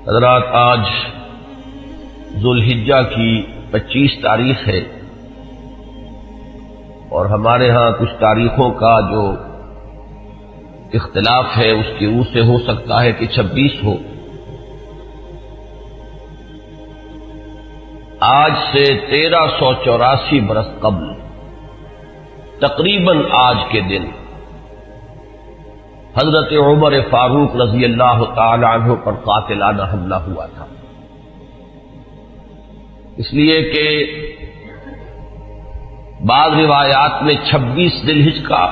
حضرات، آج ذوالحجہ کی 25 تاریخ ہے اور ہمارے ہاں کچھ تاریخوں کا جو اختلاف ہے اس کی روح سے ہو سکتا ہے کہ 26 ہو۔ آج سے 1384 برس قبل تقریباً آج کے دن حضرت عمر فاروق رضی اللہ تعالی عنہ پر قاتلانہ حملہ ہوا تھا، اس لیے کہ بعض روایات میں 26 ذی الحجہ کا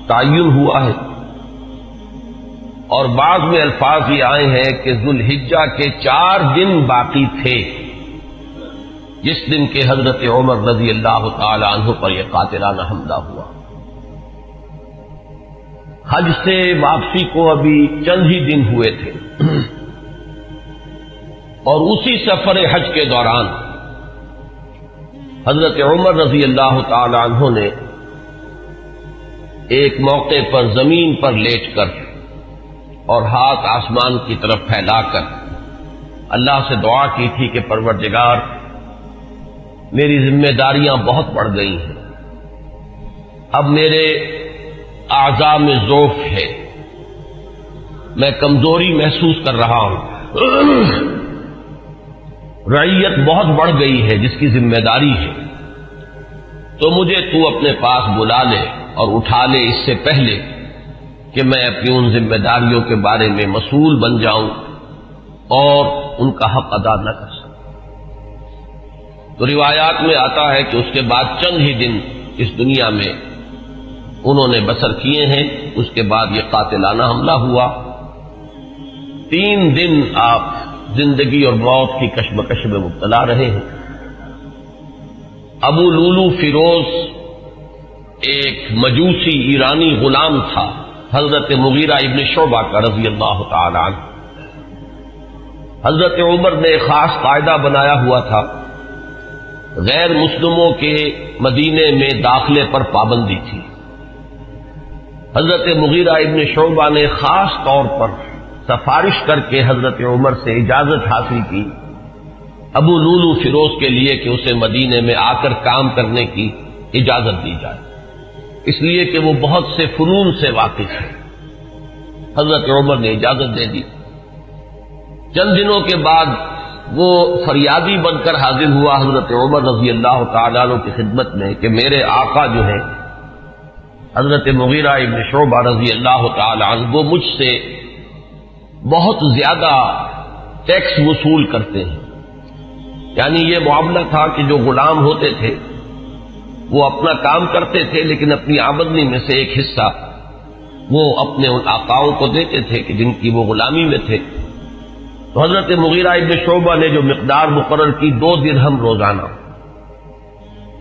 تعین ہوا ہے اور بعض میں الفاظ یہ آئے ہیں کہ ذوالحجہ کے 4 دن باقی تھے جس دن کے حضرت عمر رضی اللہ تعالی عنہ پر یہ قاتلانہ حملہ ہوا۔ حج سے واپسی کو ابھی چند ہی دن ہوئے تھے اور اسی سفر حج کے دوران حضرت عمر رضی اللہ تعالی عنہ نے ایک موقع پر زمین پر لیٹ کر اور ہاتھ آسمان کی طرف پھیلا کر اللہ سے دعا کی تھی کہ پروردگار، میری ذمہ داریاں بہت بڑھ گئی ہیں، اب میرے اعضاء میں ضعف ہے، میں کمزوری محسوس کر رہا ہوں، رعیت بہت بڑھ گئی ہے جس کی ذمہ داری ہے، تو مجھے تو اپنے پاس بلا لے اور اٹھا لے اس سے پہلے کہ میں اپنی ان ذمہ داریوں کے بارے میں مسئول بن جاؤں اور ان کا حق ادا نہ کر سکوں۔ تو روایات میں آتا ہے کہ اس کے بعد چند ہی دن اس دنیا میں انہوں نے بسر کیے ہیں، اس کے بعد یہ قاتلانہ حملہ ہوا۔ 3 دن آپ زندگی اور موت کی کشمکش میں مبتلا رہے ہیں۔ ابو لولو فیروز ایک مجوسی ایرانی غلام تھا حضرت مغیرہ ابن شعبہ کا رضی اللہ تعالی عنہ۔ حضرت عمر نے ایک خاص قاعدہ بنایا ہوا تھا، غیر مسلموں کے مدینے میں داخلے پر پابندی تھی۔ حضرت مغیرہ ابن شعبہ نے خاص طور پر سفارش کر کے حضرت عمر سے اجازت حاصل کی ابو لولو فیروز کے لیے کہ اسے مدینے میں آ کر کام کرنے کی اجازت دی جائے، اس لیے کہ وہ بہت سے فنون سے واقف ہے۔ حضرت عمر نے اجازت دے دی۔ چند دنوں کے بعد وہ فریادی بن کر حاضر ہوا حضرت عمر رضی اللہ تعالیٰ عنہ کی خدمت میں کہ میرے آقا جو ہیں حضرت مغیرہ ابن شعبہ رضی اللہ تعالی عنہ وہ مجھ سے بہت زیادہ ٹیکس وصول کرتے ہیں۔ یعنی یہ معاملہ تھا کہ جو غلام ہوتے تھے وہ اپنا کام کرتے تھے لیکن اپنی آمدنی میں سے ایک حصہ وہ اپنے ان آقاؤں کو دیتے تھے کہ جن کی وہ غلامی میں تھے۔ تو حضرت مغیرہ ابن شعبہ نے جو مقدار مقرر کی 2 درہم روزانہ،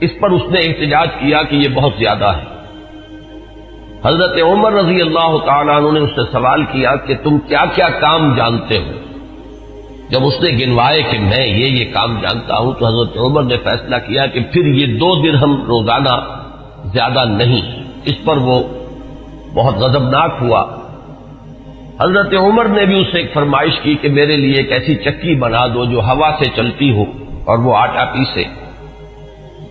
اس پر اس نے احتجاج کیا کہ یہ بہت زیادہ ہے۔ حضرت عمر رضی اللہ تعالیٰ عنہ نے اس سے سوال کیا کہ تم کیا کیا کام جانتے ہو؟ جب اس نے گنوائے کہ میں یہ کام جانتا ہوں تو حضرت عمر نے فیصلہ کیا کہ پھر یہ 2 درہم روزانہ زیادہ نہیں۔ اس پر وہ بہت غضبناک ہوا۔ حضرت عمر نے بھی اس سے ایک فرمائش کی کہ میرے لیے ایک ایسی چکی بنا دو جو ہوا سے چلتی ہو اور وہ آٹا پیسے۔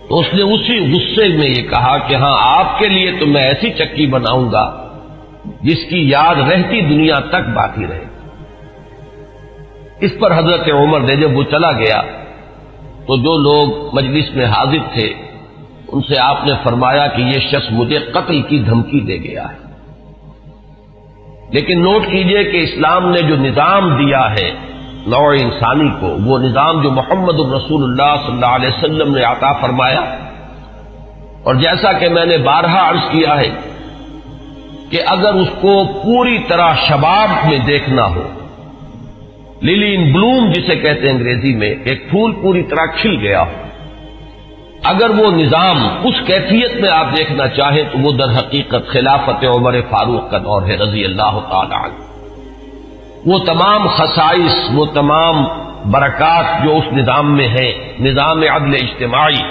تو اس نے اسی غصے میں یہ کہا کہ ہاں، آپ کے لیے تو میں ایسی چکی بناؤں گا جس کی یاد رہتی دنیا تک باقی رہے۔ اس پر حضرت عمر نے جب وہ چلا گیا تو جو لوگ مجلس میں حاضر تھے ان سے آپ نے فرمایا کہ یہ شخص مجھے قتل کی دھمکی دے گیا ہے۔ لیکن نوٹ کیجئے کہ اسلام نے جو نظام دیا ہے نوع انسانی کو، وہ نظام جو محمد الرسول اللہ صلی اللہ علیہ وسلم نے عطا فرمایا، اور جیسا کہ میں نے بارہا عرض کیا ہے کہ اگر اس کو پوری طرح شباب میں دیکھنا ہو، للی ان بلوم جسے کہتے ہیں انگریزی میں، ایک پھول پوری طرح کھل گیا ہو، اگر وہ نظام اس کیفیت میں آپ دیکھنا چاہیں تو وہ در حقیقت خلافت عمر فاروق کا دور ہے رضی اللہ تعالی عنہ۔ وہ تمام خصائص، وہ تمام برکات جو اس نظام میں ہیں، نظام عدل اجتماعی،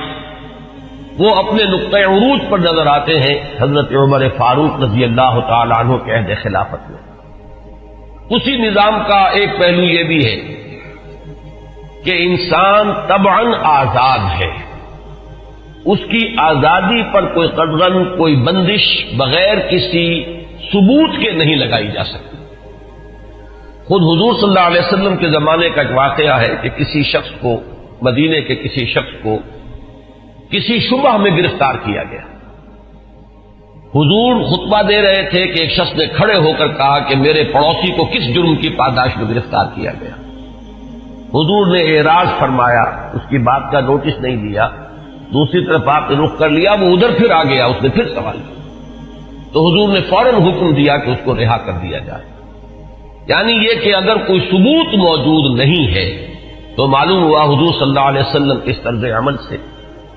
وہ اپنے نقطۂ عروج پر نظر آتے ہیں حضرت عمر فاروق رضی اللہ تعالی عنہ کے عہد خلافت میں۔ اسی نظام کا ایک پہلو یہ بھی ہے کہ انسان طبعاً آزاد ہے، اس کی آزادی پر کوئی قدغن، کوئی بندش بغیر کسی ثبوت کے نہیں لگائی جا سکتی۔ خود حضور صلی اللہ علیہ وسلم کے زمانے کا ایک واقعہ ہے کہ کسی شخص کو، مدینے کے کسی شخص کو کسی شبہ میں گرفتار کیا گیا۔ حضور خطبہ دے رہے تھے کہ ایک شخص نے کھڑے ہو کر کہا کہ میرے پڑوسی کو کس جرم کی پاداش میں گرفتار کیا گیا۔ حضور نے اعراض فرمایا، اس کی بات کا نوٹس نہیں لیا، دوسری طرف آپ نے رخ کر لیا، وہ ادھر پھر آ گیا، اس نے پھر سوال کیا تو حضور نے فوراً حکم دیا کہ اس کو رہا کر دیا جائے۔ یعنی یہ کہ اگر کوئی ثبوت موجود نہیں ہے تو معلوم ہوا حضور صلی اللہ علیہ وسلم کے اس طرز عمل سے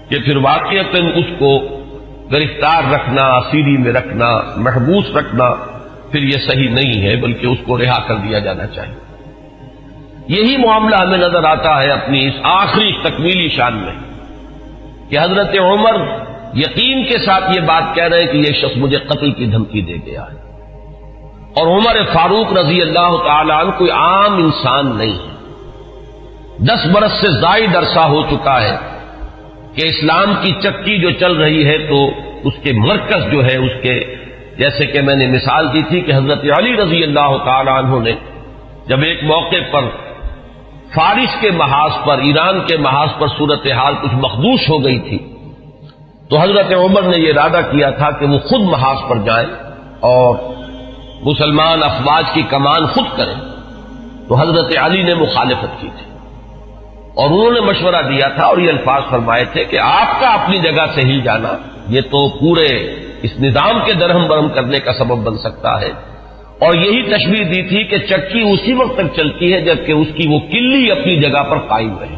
کہ پھر واقعتاً اس کو گرفتار رکھنا، اسیری میں رکھنا، محبوس رکھنا پھر یہ صحیح نہیں ہے، بلکہ اس کو رہا کر دیا جانا چاہیے۔ یہی معاملہ ہمیں نظر آتا ہے اپنی اس آخری تکمیلی شان میں کہ حضرت عمر یقین کے ساتھ یہ بات کہہ رہے ہیں کہ یہ شخص مجھے قتل کی دھمکی دے گیا ہے، اور عمر فاروق رضی اللہ تعالی عنہ کوئی عام انسان نہیں ہے۔ 10 برس سے زائد عرصہ ہو چکا ہے کہ اسلام کی چکی جو چل رہی ہے تو اس کے مرکز جو ہے، اس کے جیسے کہ میں نے مثال دی تھی کہ حضرت علی رضی اللہ تعالی عنہ نے جب ایک موقع پر فارس کے محاذ پر، ایران کے محاذ پر صورتحال کچھ مخدوش ہو گئی تھی تو حضرت عمر نے یہ ارادہ کیا تھا کہ وہ خود محاذ پر جائیں اور مسلمان افواج کی کمان خود کریں، تو حضرت علی نے مخالفت کی تھی اور انہوں نے مشورہ دیا تھا اور یہ الفاظ فرمائے تھے کہ آپ کا اپنی جگہ سے ہل جانا یہ تو پورے اس نظام کے درہم برہم کرنے کا سبب بن سکتا ہے، اور یہی تشبیہ دی تھی کہ چکی اسی وقت تک چلتی ہے جبکہ اس کی وہ کلی اپنی جگہ پر قائم رہے،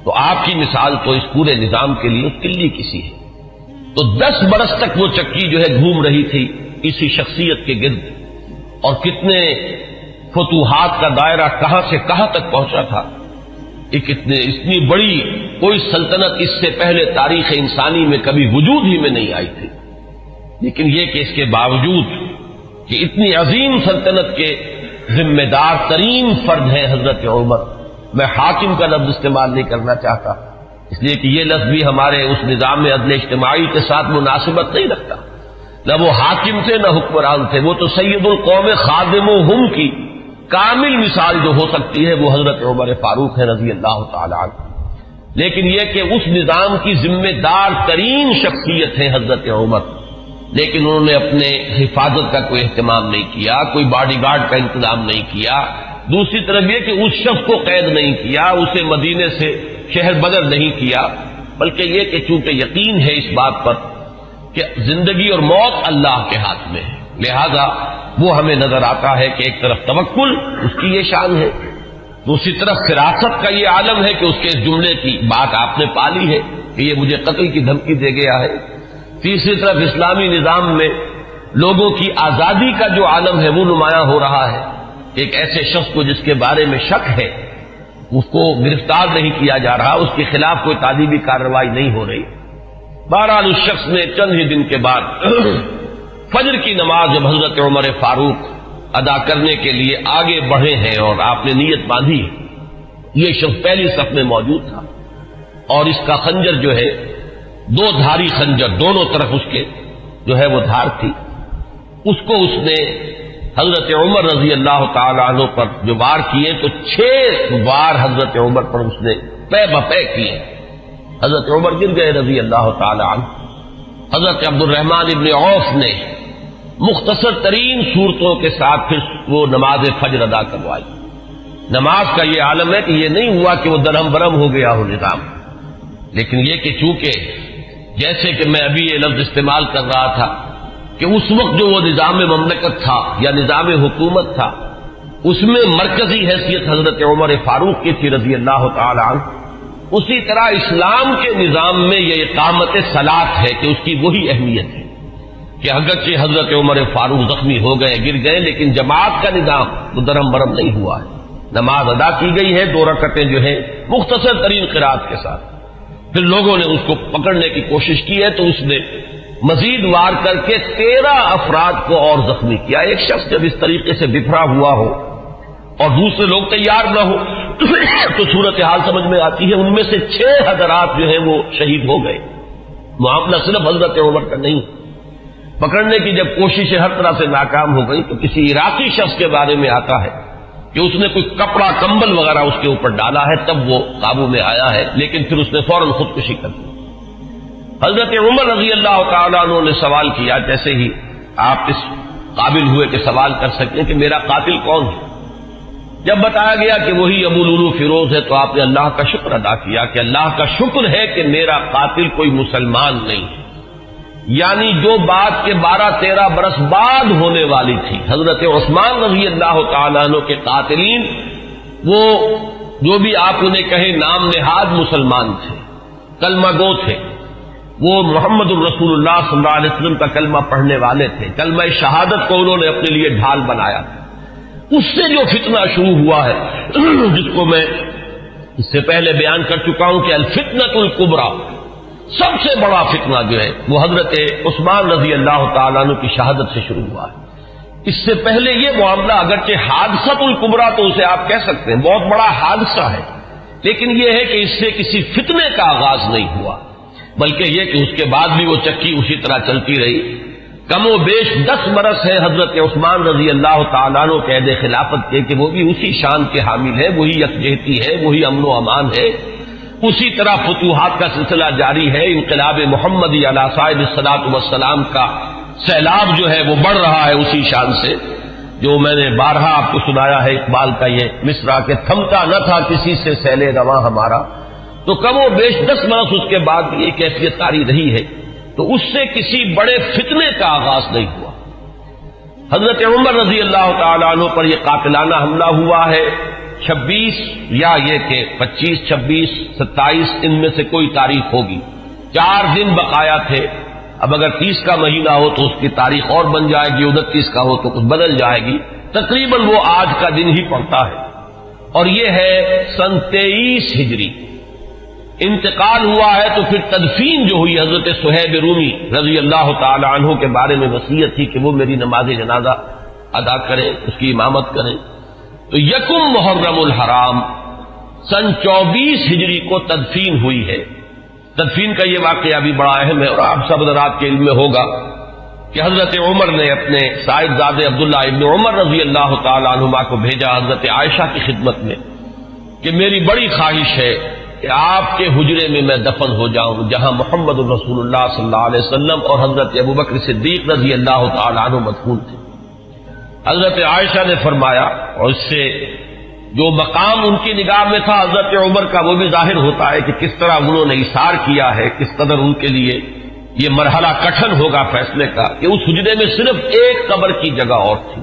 تو آپ کی مثال تو اس پورے نظام کے لیے اس کلی کسی ہے۔ تو 10 برس تک وہ چکی جو ہے گھوم رہی تھی اسی شخصیت کے گرد، اور کتنے فتوحات کا دائرہ کہاں سے کہاں تک پہنچا تھا، اتنی بڑی کوئی سلطنت اس سے پہلے تاریخ انسانی میں کبھی وجود ہی میں نہیں آئی تھی، لیکن یہ کہ اس کے باوجود کہ اتنی عظیم سلطنت کے ذمہ دار ترین فرد ہیں حضرت عمر، میں حاکم کا لفظ استعمال نہیں کرنا چاہتا اس لیے کہ یہ لفظ بھی ہمارے اس نظام عدل اجتماعی کے ساتھ مناسبت نہیں رکھتا، نہ وہ حاکم تھے نہ حکمران تھے، وہ تو سید القوم خادمہم کی کامل مثال جو ہو سکتی ہے وہ حضرت عمر فاروق ہے رضی اللہ تعالی عنہ، لیکن یہ کہ اس نظام کی ذمہ دار ترین شخصیت ہے حضرت عمر، لیکن انہوں نے اپنے حفاظت کا کوئی اہتمام نہیں کیا، کوئی باڈی گارڈ کا انتظام نہیں کیا، دوسری طرف یہ کہ اس شخص کو قید نہیں کیا، اسے مدینے سے شہر بدر نہیں کیا، بلکہ یہ کہ چونکہ یقین ہے اس بات پر کہ زندگی اور موت اللہ کے ہاتھ میں ہے، لہذا وہ ہمیں نظر آتا ہے کہ ایک طرف توکل اس کی یہ شان ہے، دوسری طرف فراست کا یہ عالم ہے کہ اس کے اس جملے کی بات آپ نے پالی ہے کہ یہ مجھے قتل کی دھمکی دے گیا ہے، تیسری طرف اسلامی نظام میں لوگوں کی آزادی کا جو عالم ہے وہ نمایاں ہو رہا ہے، ایک ایسے شخص کو جس کے بارے میں شک ہے اس کو گرفتار نہیں کیا جا رہا، اس کے خلاف کوئی تعذیبی کارروائی نہیں ہو رہی۔ بہرحال اس شخص نے چند ہی دن کے بعد فجر کی نماز جب حضرت عمر فاروق ادا کرنے کے لیے آگے بڑھے ہیں اور آپ نے نیت باندھی، یہ شخص پہلی صف میں موجود تھا اور اس کا خنجر جو ہے 2 دھاری خنجر، دونوں طرف اس کے جو ہے وہ دھار تھی، اس کو اس نے حضرت عمر رضی اللہ تعالی عنہ پر جو وار کیے تو 6 وار حضرت عمر پر اس نے پے بپے کیے، حضرت عمر گر گئے رضی اللہ تعالی عنہ۔ حضرت عبد الرحمن ابن عوف نے مختصر ترین صورتوں کے ساتھ پھر وہ نماز فجر ادا کروائی۔ نماز کا یہ عالم ہے کہ یہ نہیں ہوا کہ وہ درہم برہم ہو گیا ہو نظام، لیکن یہ کہ چونکہ جیسے کہ میں ابھی یہ لفظ استعمال کر رہا تھا کہ اس وقت جو وہ نظام مملکت تھا یا نظام حکومت تھا اس میں مرکزی حیثیت حضرت عمر فاروق کی تھی رضی اللہ تعالی عنہ، اسی طرح اسلام کے نظام میں یہ اقامت صلاۃ ہے کہ اس کی وہی اہمیت ہے کہ اگرچہ حضرت عمر فاروق زخمی ہو گئے، گر گئے، لیکن جماعت کا نظام وہ درہم برہم نہیں ہوا ہے، نماز ادا کی گئی ہے 2 رکعتیں جو ہیں مختصر ترین قرات کے ساتھ۔ پھر لوگوں نے اس کو پکڑنے کی کوشش کی ہے تو اس نے مزید وار کر کے 13 افراد کو اور زخمی کیا۔ ایک شخص جب اس طریقے سے بکھرا ہوا ہو اور دوسرے لوگ تیار نہ ہو تو صورتحال سمجھ میں آتی ہے. ان میں سے 6 حضرات جو ہیں وہ شہید ہو گئے. معاملہ صرف حضرت عمر کا نہیں. پکڑنے کی جب کوششیں ہر طرح سے ناکام ہو گئی تو کسی عراقی شخص کے بارے میں آتا ہے کہ اس نے کوئی کپڑا کمبل وغیرہ اس کے اوپر ڈالا ہے, تب وہ قابو میں آیا ہے, لیکن پھر اس نے فوراً خودکشی کر دی. حضرت عمر رضی اللہ تعالیٰ عنہ نے سوال کیا, جیسے ہی آپ اس قابل ہوئے کہ سوال کر سکیں کہ میرا قاتل کون ہے. جب بتایا گیا کہ وہی ابو لولو فیروز ہے تو آپ نے اللہ کا شکر ادا کیا کہ اللہ کا شکر ہے کہ میرا قاتل کوئی مسلمان نہیں ہے. یعنی جو بات کے 12-13 برس بعد ہونے والی تھی. حضرت عثمان رضی اللہ تعالیٰ عنہ کے قاتلین وہ جو بھی آپ انہیں کہیں نام نہاد مسلمان تھے, کلمہ گو تھے, وہ محمد الرسول اللہ صلی اللہ علیہ وسلم کا کلمہ پڑھنے والے تھے. کلمہ شہادت کو انہوں نے اپنے لیے ڈھال بنایا تھا. اس سے جو فتنہ شروع ہوا ہے جس کو میں اس سے پہلے بیان کر چکا ہوں کہ الفتنۃ الکبریٰ, سب سے بڑا فتنہ جو ہے وہ حضرت عثمان رضی اللہ تعالیٰ عنہ کی شہادت سے شروع ہوا ہے. اس سے پہلے یہ معاملہ اگرچہ حادثۃ الکبریٰ تو اسے آپ کہہ سکتے ہیں, بہت بڑا حادثہ ہے, لیکن یہ ہے کہ اس سے کسی فتنے کا آغاز نہیں ہوا, بلکہ یہ کہ اس کے بعد بھی وہ چکی اسی طرح چلتی رہی. کم و بیش 10 برس ہے حضرت عثمان رضی اللہ تعالیٰ عنہ قید خلافت کے کہ وہ بھی اسی شان کے حامل ہے, وہی یکجہتی ہے, وہی امن و امان ہے. اسی طرح فتوحات کا سلسلہ جاری ہے. انقلاب محمدی علی صاحب الصلاۃ والسلام کا سیلاب جو ہے وہ بڑھ رہا ہے اسی شان سے, جو میں نے بارہا آپ کو سنایا ہے اقبال کا یہ مصرع کہ تھمتا نہ تھا کسی سے سیل رواں ہمارا. تو کم و بیش 10 برس اس کے بعد یہ کیفیت طاری رہی ہے, تو اس سے کسی بڑے فتنے کا آغاز نہیں ہوا. حضرت عمر رضی اللہ تعالیٰ عنہ پر یہ قاتلانہ حملہ ہوا ہے 26 یا یہ کہ 25, 26, 27 ان میں سے کوئی تاریخ ہوگی. 4 دن بقایا تھے. اب اگر 30 کا مہینہ ہو تو اس کی تاریخ اور بن جائے گی, 29 کا ہو تو کچھ بدل جائے گی. تقریباً وہ آج کا دن ہی پڑتا ہے, اور یہ ہے سن 23 ہجری. انتقال ہوا ہے تو پھر تدفین جو ہوئی, حضرت صہیب رومی رضی اللہ تعالی عنہ کے بارے میں وصیت تھی کہ وہ میری نماز جنازہ ادا کریں, اس کی امامت کریں. تو یکم محرم الحرام سن 24 ہجری کو تدفین ہوئی ہے. تدفین کا یہ واقعہ بھی بڑا اہم ہے, اور آپ سب حضرات کے علم میں ہوگا کہ حضرت عمر نے اپنے صاحبزادے عبداللہ ابن عمر رضی اللہ تعالی عنہما کو بھیجا حضرت عائشہ کی خدمت میں کہ میری بڑی خواہش ہے کہ آپ کے حجرے میں میں دفن ہو جاؤں جہاں محمد الرسول اللہ صلی اللہ علیہ وسلم اور حضرت ابوبکر صدیق رضی اللہ تعالی عنہ مدفون تھے. حضرت عائشہ نے فرمایا, اور اس سے جو مقام ان کی نگاہ میں تھا حضرت عمر کا وہ بھی ظاہر ہوتا ہے کہ کس طرح انہوں نے اثار کیا ہے, کس قدر ان کے لیے یہ مرحلہ کٹھن ہوگا فیصلے کا کہ اس حجرے میں صرف ایک قبر کی جگہ اور تھی.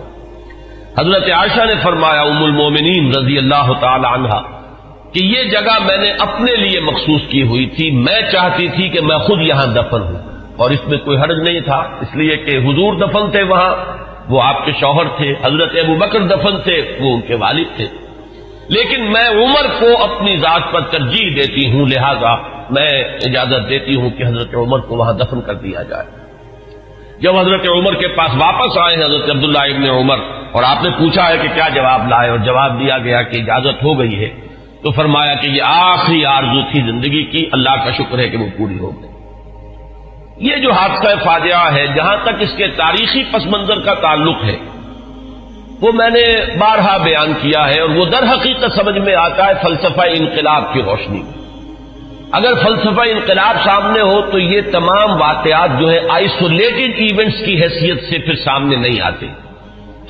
حضرت عائشہ نے فرمایا ام المومنین رضی اللہ تعالی عنہا کہ یہ جگہ میں نے اپنے لیے مخصوص کی ہوئی تھی, میں چاہتی تھی کہ میں خود یہاں دفن ہوں, اور اس میں کوئی حرج نہیں تھا, اس لیے کہ حضور دفن تھے وہاں, وہ آپ کے شوہر تھے. حضرت ابوبکر دفن تھے, وہ ان کے والد تھے. لیکن میں عمر کو اپنی ذات پر ترجیح دیتی ہوں, لہذا میں اجازت دیتی ہوں کہ حضرت عمر کو وہاں دفن کر دیا جائے. جب حضرت عمر کے پاس واپس آئے ہیں حضرت عبداللہ ابن عمر, اور آپ نے پوچھا ہے کہ کیا جواب لائے, اور جواب دیا گیا کہ اجازت ہو گئی ہے, تو فرمایا کہ یہ آخری آرزو تھی زندگی کی, اللہ کا شکر ہے کہ وہ پوری ہو گئی. یہ جو حادثہ فاجعہ ہے, جہاں تک اس کے تاریخی پس منظر کا تعلق ہے وہ میں نے بارہا بیان کیا ہے, اور وہ در حقیقت سمجھ میں آتا ہے فلسفہ انقلاب کی روشنی میں. اگر فلسفہ انقلاب سامنے ہو تو یہ تمام واقعات جو ہے آئسولیٹڈ ایونٹس کی حیثیت سے پھر سامنے نہیں آتے,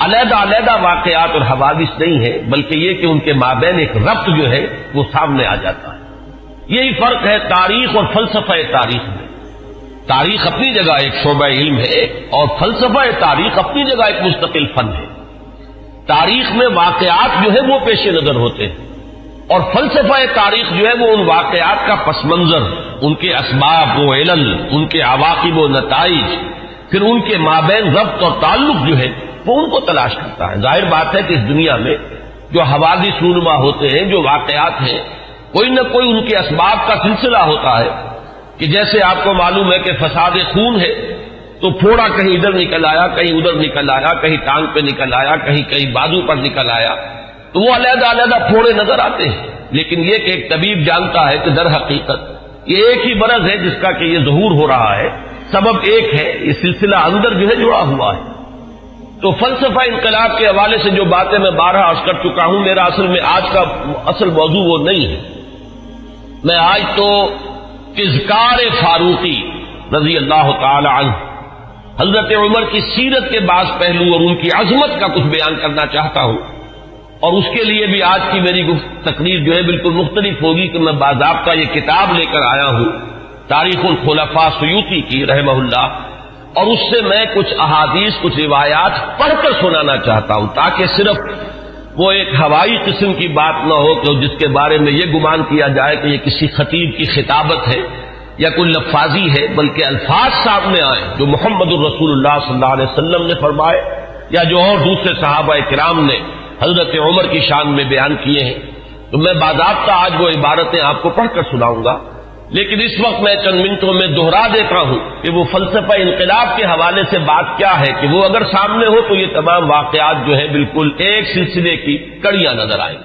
علیحدہ علیحدہ واقعات اور حوادث نہیں ہے, بلکہ یہ کہ ان کے مابین ایک ربط جو ہے وہ سامنے آ جاتا ہے. یہی فرق ہے تاریخ اور فلسفہ تاریخ میں. تاریخ اپنی جگہ ایک شعبہ علم ہے, اور فلسفہ تاریخ اپنی جگہ ایک مستقل فن ہے. تاریخ میں واقعات جو ہے وہ پیش نظر ہوتے ہیں, اور فلسفہ تاریخ جو ہے وہ ان واقعات کا پس منظر, ان کے اسباب و علل, ان کے عواقب و نتائج, پھر ان کے مابین ربط اور تعلق جو ہے وہ ان کو تلاش کرتا ہے. ظاہر بات ہے کہ اس دنیا میں جو حوادث رونما ہوتے ہیں, جو واقعات ہیں, کوئی نہ کوئی ان کے اسباب کا سلسلہ ہوتا ہے. کہ جیسے آپ کو معلوم ہے کہ فساد خون ہے تو پھوڑا کہیں ادھر نکل آیا, کہیں ادھر نکل آیا, کہیں ٹانگ پہ نکل آیا, کہیں بازو پر نکل آیا. تو وہ علیحدہ علیحدہ پھوڑے نظر آتے ہیں، لیکن یہ کہ ایک طبیب جانتا ہے کہ در حقیقت یہ ایک ہی مرض ہے جس کا کہ یہ ظہور ہو رہا ہے، سبب ایک ہے، یہ سلسلہ اندر جو ہے جڑا ہوا ہے۔ تو فلسفہ انقلاب کے حوالے سے جو باتیں میں بارہا عرض کر چکا ہوں، میرا اصل میں آج کا اصل موضوع وہ نہیں ہے۔ میں آج تو اذکار فاروقی رضی اللہ تعالی عنہ، حضرت عمر کی سیرت کے بعض پہلو اور ان کی عظمت کا کچھ بیان کرنا چاہتا ہوں، اور اس کے لیے بھی آج کی میری تقریر جو ہے بالکل مختلف ہوگی کہ میں باضابطہ یہ کتاب لے کر آیا ہوں تاریخ الخلفاء سیوطی کی رحمہ اللہ، اور اس سے میں کچھ احادیث کچھ روایات پڑھ کر سنانا چاہتا ہوں، تاکہ صرف وہ ایک ہوائی قسم کی بات نہ ہو کہ جس کے بارے میں یہ گمان کیا جائے کہ یہ کسی خطیب کی خطابت ہے یا کوئی لفاظی ہے، بلکہ الفاظ سامنے آئے جو محمد الرسول اللہ صلی اللہ علیہ وسلم نے فرمائے یا جو اور دوسرے صحابہ کرام نے حضرت عمر کی شان میں بیان کیے ہیں۔ تو میں باضابطہ آج وہ عبارتیں آپ کو پڑھ کر سناؤں گا، لیکن اس وقت میں چند منٹوں میں دہرا دیتا ہوں کہ وہ فلسفہ انقلاب کے حوالے سے بات کیا ہے، کہ وہ اگر سامنے ہو تو یہ تمام واقعات جو ہے بالکل ایک سلسلے کی کڑیاں نظر آئیں۔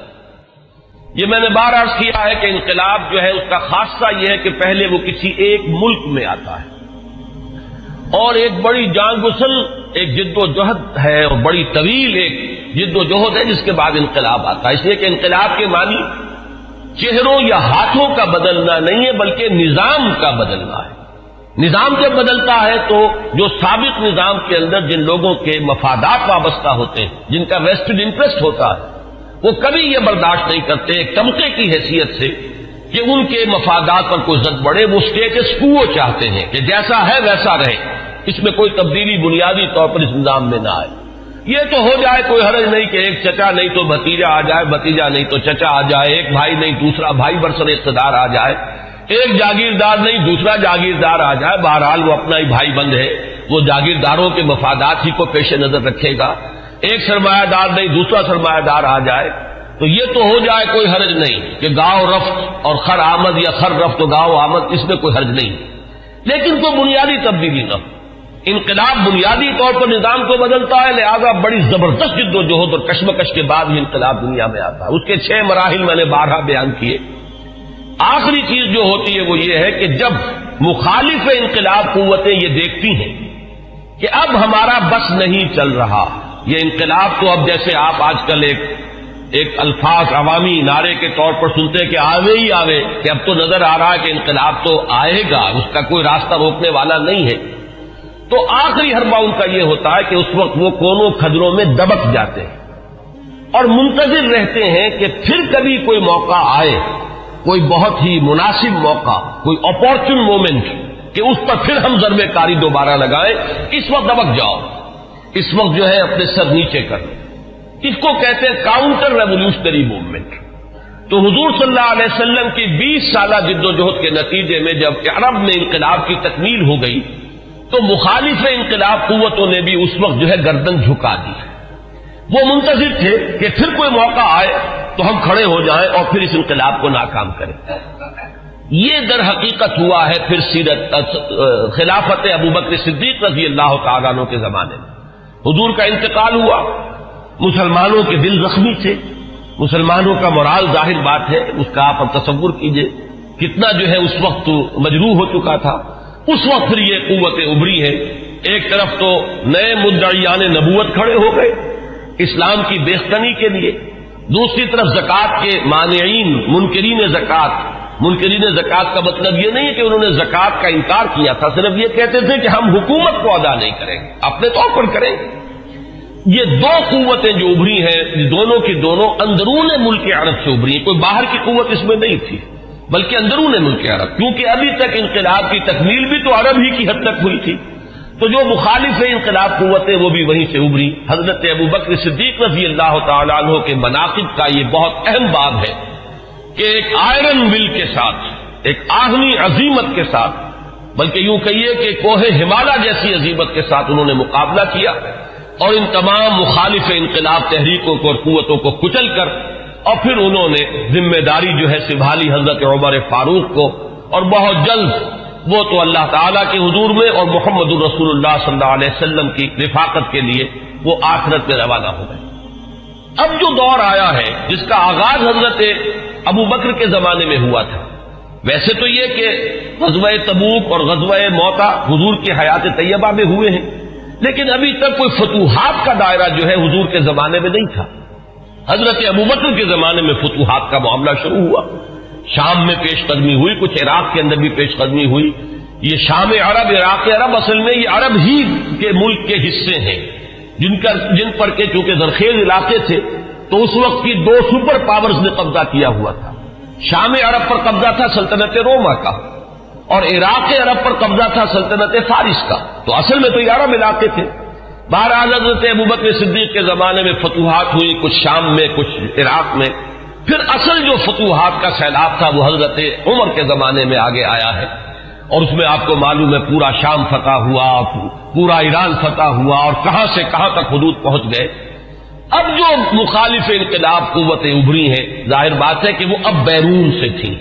یہ میں نے بار عرض کیا ہے کہ انقلاب جو ہے اس کا خاصہ یہ ہے کہ پہلے وہ کسی ایک ملک میں آتا ہے، اور ایک بڑی جان گسل ایک جد و جہد ہے، اور بڑی طویل ایک جد و جہد ہے جس کے بعد انقلاب آتا ہے۔ اس لیے کہ انقلاب کے معنی چہروں یا ہاتھوں کا بدلنا نہیں ہے، بلکہ نظام کا بدلنا ہے۔ نظام جب بدلتا ہے تو جو سابق نظام کے اندر جن لوگوں کے مفادات وابستہ ہوتے ہیں، جن کا ویسٹڈ انٹرسٹ ہوتا ہے، وہ کبھی یہ برداشت نہیں کرتے ایک طبقے کی حیثیت سے کہ ان کے مفادات پر کوئی زد بڑھے۔ وہ اسٹیٹس کو چاہتے ہیں کہ جیسا ہے ویسا رہے، اس میں کوئی تبدیلی بنیادی طور پر اس نظام میں نہ آئے۔ یہ تو ہو جائے کوئی حرج نہیں کہ ایک چچا نہیں تو بھتیجا آ جائے، بھتیجا نہیں تو چچا آ جائے، ایک بھائی نہیں دوسرا بھائی برسر اقتدار آ جائے، ایک جاگیردار نہیں دوسرا جاگیردار آ جائے، بہرحال وہ اپنا ہی بھائی بند ہے، وہ جاگیرداروں کے مفادات ہی کو پیش نظر رکھے گا۔ ایک سرمایہ دار نہیں دوسرا سرمایہ دار آ جائے تو یہ تو ہو جائے کوئی حرج نہیں کہ گاؤں رفت اور خر آمد یا خر رفت و گاؤں آمد، اس میں کوئی حرج نہیں، لیکن کوئی بنیادی تبدیلی نہ ہو۔ انقلاب بنیادی طور پر نظام کو بدلتا ہے، لہذا بڑی زبردست جد و جہد اور کشمکش کے بعد یہ انقلاب دنیا میں آتا ہے۔ اس کے 6 مراحل میں نے بارہا بیان کیے۔ آخری چیز جو ہوتی ہے وہ یہ ہے کہ جب مخالف انقلاب قوتیں یہ دیکھتی ہیں کہ اب ہمارا بس نہیں چل رہا، یہ انقلاب تو اب جیسے آپ آج کل ایک الفاظ عوامی نعرے کے طور پر سنتے ہیں کہ آوے ہی آوے، کہ اب تو نظر آ رہا ہے کہ انقلاب تو آئے گا، اس کا کوئی راستہ روکنے والا نہیں ہے، تو آخری حربہ ان کا یہ ہوتا ہے کہ اس وقت وہ کونوں کھدروں میں دبک جاتے ہیں اور منتظر رہتے ہیں کہ پھر کبھی کوئی موقع آئے، کوئی بہت ہی مناسب موقع، کوئی اپارچن مومنٹ کہ اس پر پھر ہم ضرب کاری دوبارہ لگائیں۔ اس وقت دبک جاؤ، اس وقت جو ہے اپنے سر نیچے کر لو۔ اس کو کہتے ہیں کاؤنٹر ریولیوشنری موومنٹ۔ تو حضور صلی اللہ علیہ وسلم کی 20 سالہ جد و جہد کے نتیجے میں جب عرب میں انقلاب کی تکمیل ہو گئی تو مخالف انقلاب قوتوں نے بھی اس وقت جو ہے گردن جھکا دی۔ وہ منتظر تھے کہ پھر کوئی موقع آئے تو ہم کھڑے ہو جائیں اور پھر اس انقلاب کو ناکام کریں۔ یہ در حقیقت ہوا ہے پھر سیرت خلافت ابوبکر صدیق رضی اللہ تعالیٰ عنہ کے زمانے میں۔ حضور کا انتقال ہوا، مسلمانوں کے دل زخمی تھے، مسلمانوں کا مورال ظاہر بات ہے، اس کا آپ تصور کیجئے کتنا جو ہے اس وقت مجروح ہو چکا تھا۔ اس وقت پھر یہ قوتیں ابھری ہیں، ایک طرف تو نئے مدعیان نبوت کھڑے ہو گئے اسلام کی بیختنی کے لیے، دوسری طرف زکوٰۃ کے مانعین منکرین زکوٰۃ کا مطلب یہ نہیں ہے کہ انہوں نے زکوٰۃ کا انکار کیا تھا، صرف یہ کہتے تھے کہ ہم حکومت کو ادا نہیں کریں گے، اپنے طور پر کریں گے۔ یہ دو قوتیں جو ابھری ہیں دونوں کی دونوں اندرون ملک عرب سے ابھری ہیں، کوئی باہر کی قوت اس میں نہیں تھی بلکہ اندرون ملک عرب، کیونکہ ابھی تک انقلاب کی تکمیل بھی تو عرب ہی کی حد تک ہوئی تھی، تو جو مخالف انقلاب قوتیں وہ بھی وہیں سے ابھری۔ حضرت ابوبکر صدیق رضی اللہ تعالیٰ عنہ کے مناقب کا یہ بہت اہم باب ہے کہ ایک آئرن ول کے ساتھ، ایک آہنی عظیمت کے ساتھ، بلکہ یوں کہیے کہ کوہ ہمالیہ جیسی عظیمت کے ساتھ انہوں نے مقابلہ کیا اور ان تمام مخالف انقلاب تحریکوں کو اور قوتوں کو کچل کر، اور پھر انہوں نے ذمہ داری جو ہے سنبھالی حضرت عمر فاروق کو، اور بہت جلد وہ تو اللہ تعالیٰ کے حضور میں اور محمد الرسول اللہ صلی اللہ علیہ وسلم کی رفاقت کے لیے وہ آخرت میں روانہ ہو گئے۔ اب جو دور آیا ہے جس کا آغاز حضرت ابو بکر کے زمانے میں ہوا تھا، ویسے تو یہ کہ غزوہ تبوک اور غزوہ موتا حضور کی حیات طیبہ میں ہوئے ہیں، لیکن ابھی تک کوئی فتوحات کا دائرہ جو ہے حضور کے زمانے میں نہیں تھا۔ حضرت ابو بکر کے زمانے میں فتوحات کا معاملہ شروع ہوا، شام میں پیش قدمی ہوئی، کچھ عراق کے اندر بھی پیش قدمی ہوئی۔ یہ شام عرب، عراق عرب، اصل میں یہ عرب ہی کے ملک کے حصے ہیں جن پر کہ چونکہ زرخیز علاقے تھے تو اس وقت کی دو سپر پاورز نے قبضہ کیا ہوا تھا۔ شام عرب پر قبضہ تھا سلطنت روما کا، اور عراق عرب پر قبضہ تھا سلطنت فارس کا، تو اصل میں تو یہ عرب علاقے تھے۔ بہرحال حضرت ابوبکر صدیق کے زمانے میں فتوحات ہوئی، کچھ شام میں کچھ عراق میں۔ پھر اصل جو فتوحات کا سیلاب تھا وہ حضرت عمر کے زمانے میں آگے آیا ہے، اور اس میں آپ کو معلوم ہے پورا شام فتح ہوا، پورا ایران فتح ہوا، اور کہاں سے کہاں تک حدود پہنچ گئے۔ اب جو مخالف انقلاب قوتیں ابھری ہیں، ظاہر بات ہے کہ وہ اب بیرون سے تھیں۔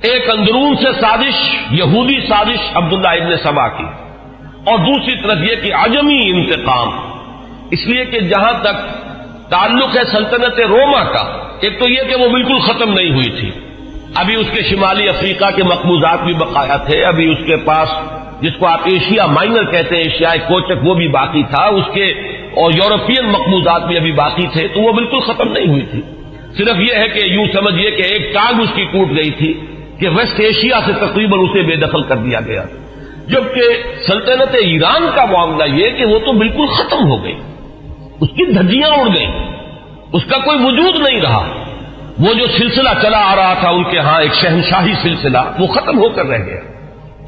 ایک اندرون سے سازش، یہودی سازش عبداللہ ابن سبا کی، اور دوسری طرف یہ کہ عجمی انتقام، اس لیے کہ جہاں تک تعلق ہے سلطنت روما کا، ایک تو یہ کہ وہ بالکل ختم نہیں ہوئی تھی، ابھی اس کے شمالی افریقہ کے مقبوضات بھی بقایا تھے، ابھی اس کے پاس جس کو آپ ایشیا مائنر کہتے ہیں، ایشیائی کوچک، وہ بھی باقی تھا، اس کے اور یورپین مقبوضات بھی ابھی باقی تھے، تو وہ بالکل ختم نہیں ہوئی تھی۔ صرف یہ ہے کہ یوں سمجھیے کہ ایک ٹانگ اس کی ٹوٹ گئی تھی کہ ویسٹ ایشیا سے تقریباً اسے بے دخل کر دیا گیا، جبکہ سلطنت ایران کا معاملہ یہ کہ وہ تو بالکل ختم ہو گئی، اس کی دھجیاں اڑ گئیں، اس کا کوئی وجود نہیں رہا۔ وہ جو سلسلہ چلا آ رہا تھا ان کے ہاں ایک شہنشاہی سلسلہ، وہ ختم ہو کر رہ گیا۔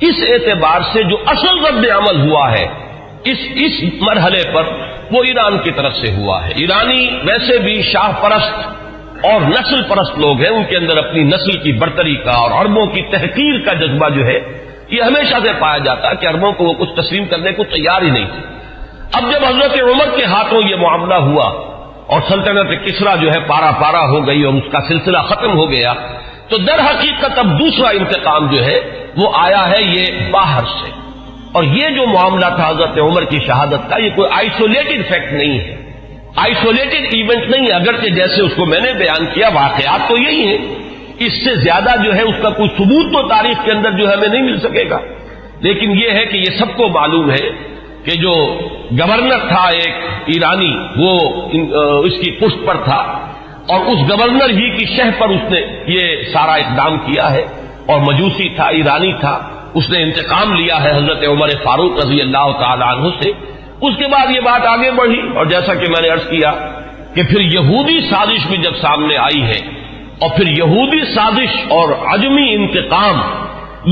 اس اعتبار سے جو اصل رد عمل ہوا ہے اس مرحلے پر وہ ایران کی طرف سے ہوا ہے۔ ایرانی ویسے بھی شاہ پرست اور نسل پرست لوگ ہیں، ان کے اندر اپنی نسل کی برتری کا اور عربوں کی تحقیر کا جذبہ جو ہے یہ ہمیشہ سے پایا جاتا ہے کہ عربوں کو وہ کچھ تسلیم کرنے کو تیار ہی نہیں تھے۔ اب جب حضرت عمر کے ہاتھوں یہ معاملہ ہوا اور سلطنت کسریٰ جو ہے پارا پارا ہو گئی اور اس کا سلسلہ ختم ہو گیا، تو در حقیقت اب دوسرا انتقام جو ہے وہ آیا ہے یہ باہر سے۔ اور یہ جو معاملہ تھا حضرت عمر کی شہادت کا، یہ کوئی آئسولیٹڈ فیکٹ نہیں ہے، آئسولیٹڈ ایونٹ نہیں ہے، اگرچہ جیسے اس کو میں نے بیان کیا واقعات تو یہی ہیں، اس سے زیادہ جو ہے اس کا کوئی ثبوت تو تاریخ کے اندر جو ہے ہمیں نہیں مل سکے گا، لیکن یہ ہے کہ یہ سب کو معلوم ہے کہ جو گورنر تھا ایک ایرانی، وہ اس کی پشت پر تھا، اور اس گورنر ہی کی شہ پر اس نے یہ سارا اقدام کیا ہے، اور مجوسی تھا، ایرانی تھا، اس نے انتقام لیا ہے حضرت عمر فاروق رضی اللہ تعالی عنہ سے۔ اس کے بعد یہ بات آگے بڑھی، اور جیسا کہ میں نے عرض کیا کہ پھر یہودی سازش بھی جب سامنے آئی ہے، اور پھر یہودی سازش اور عجمی انتقام،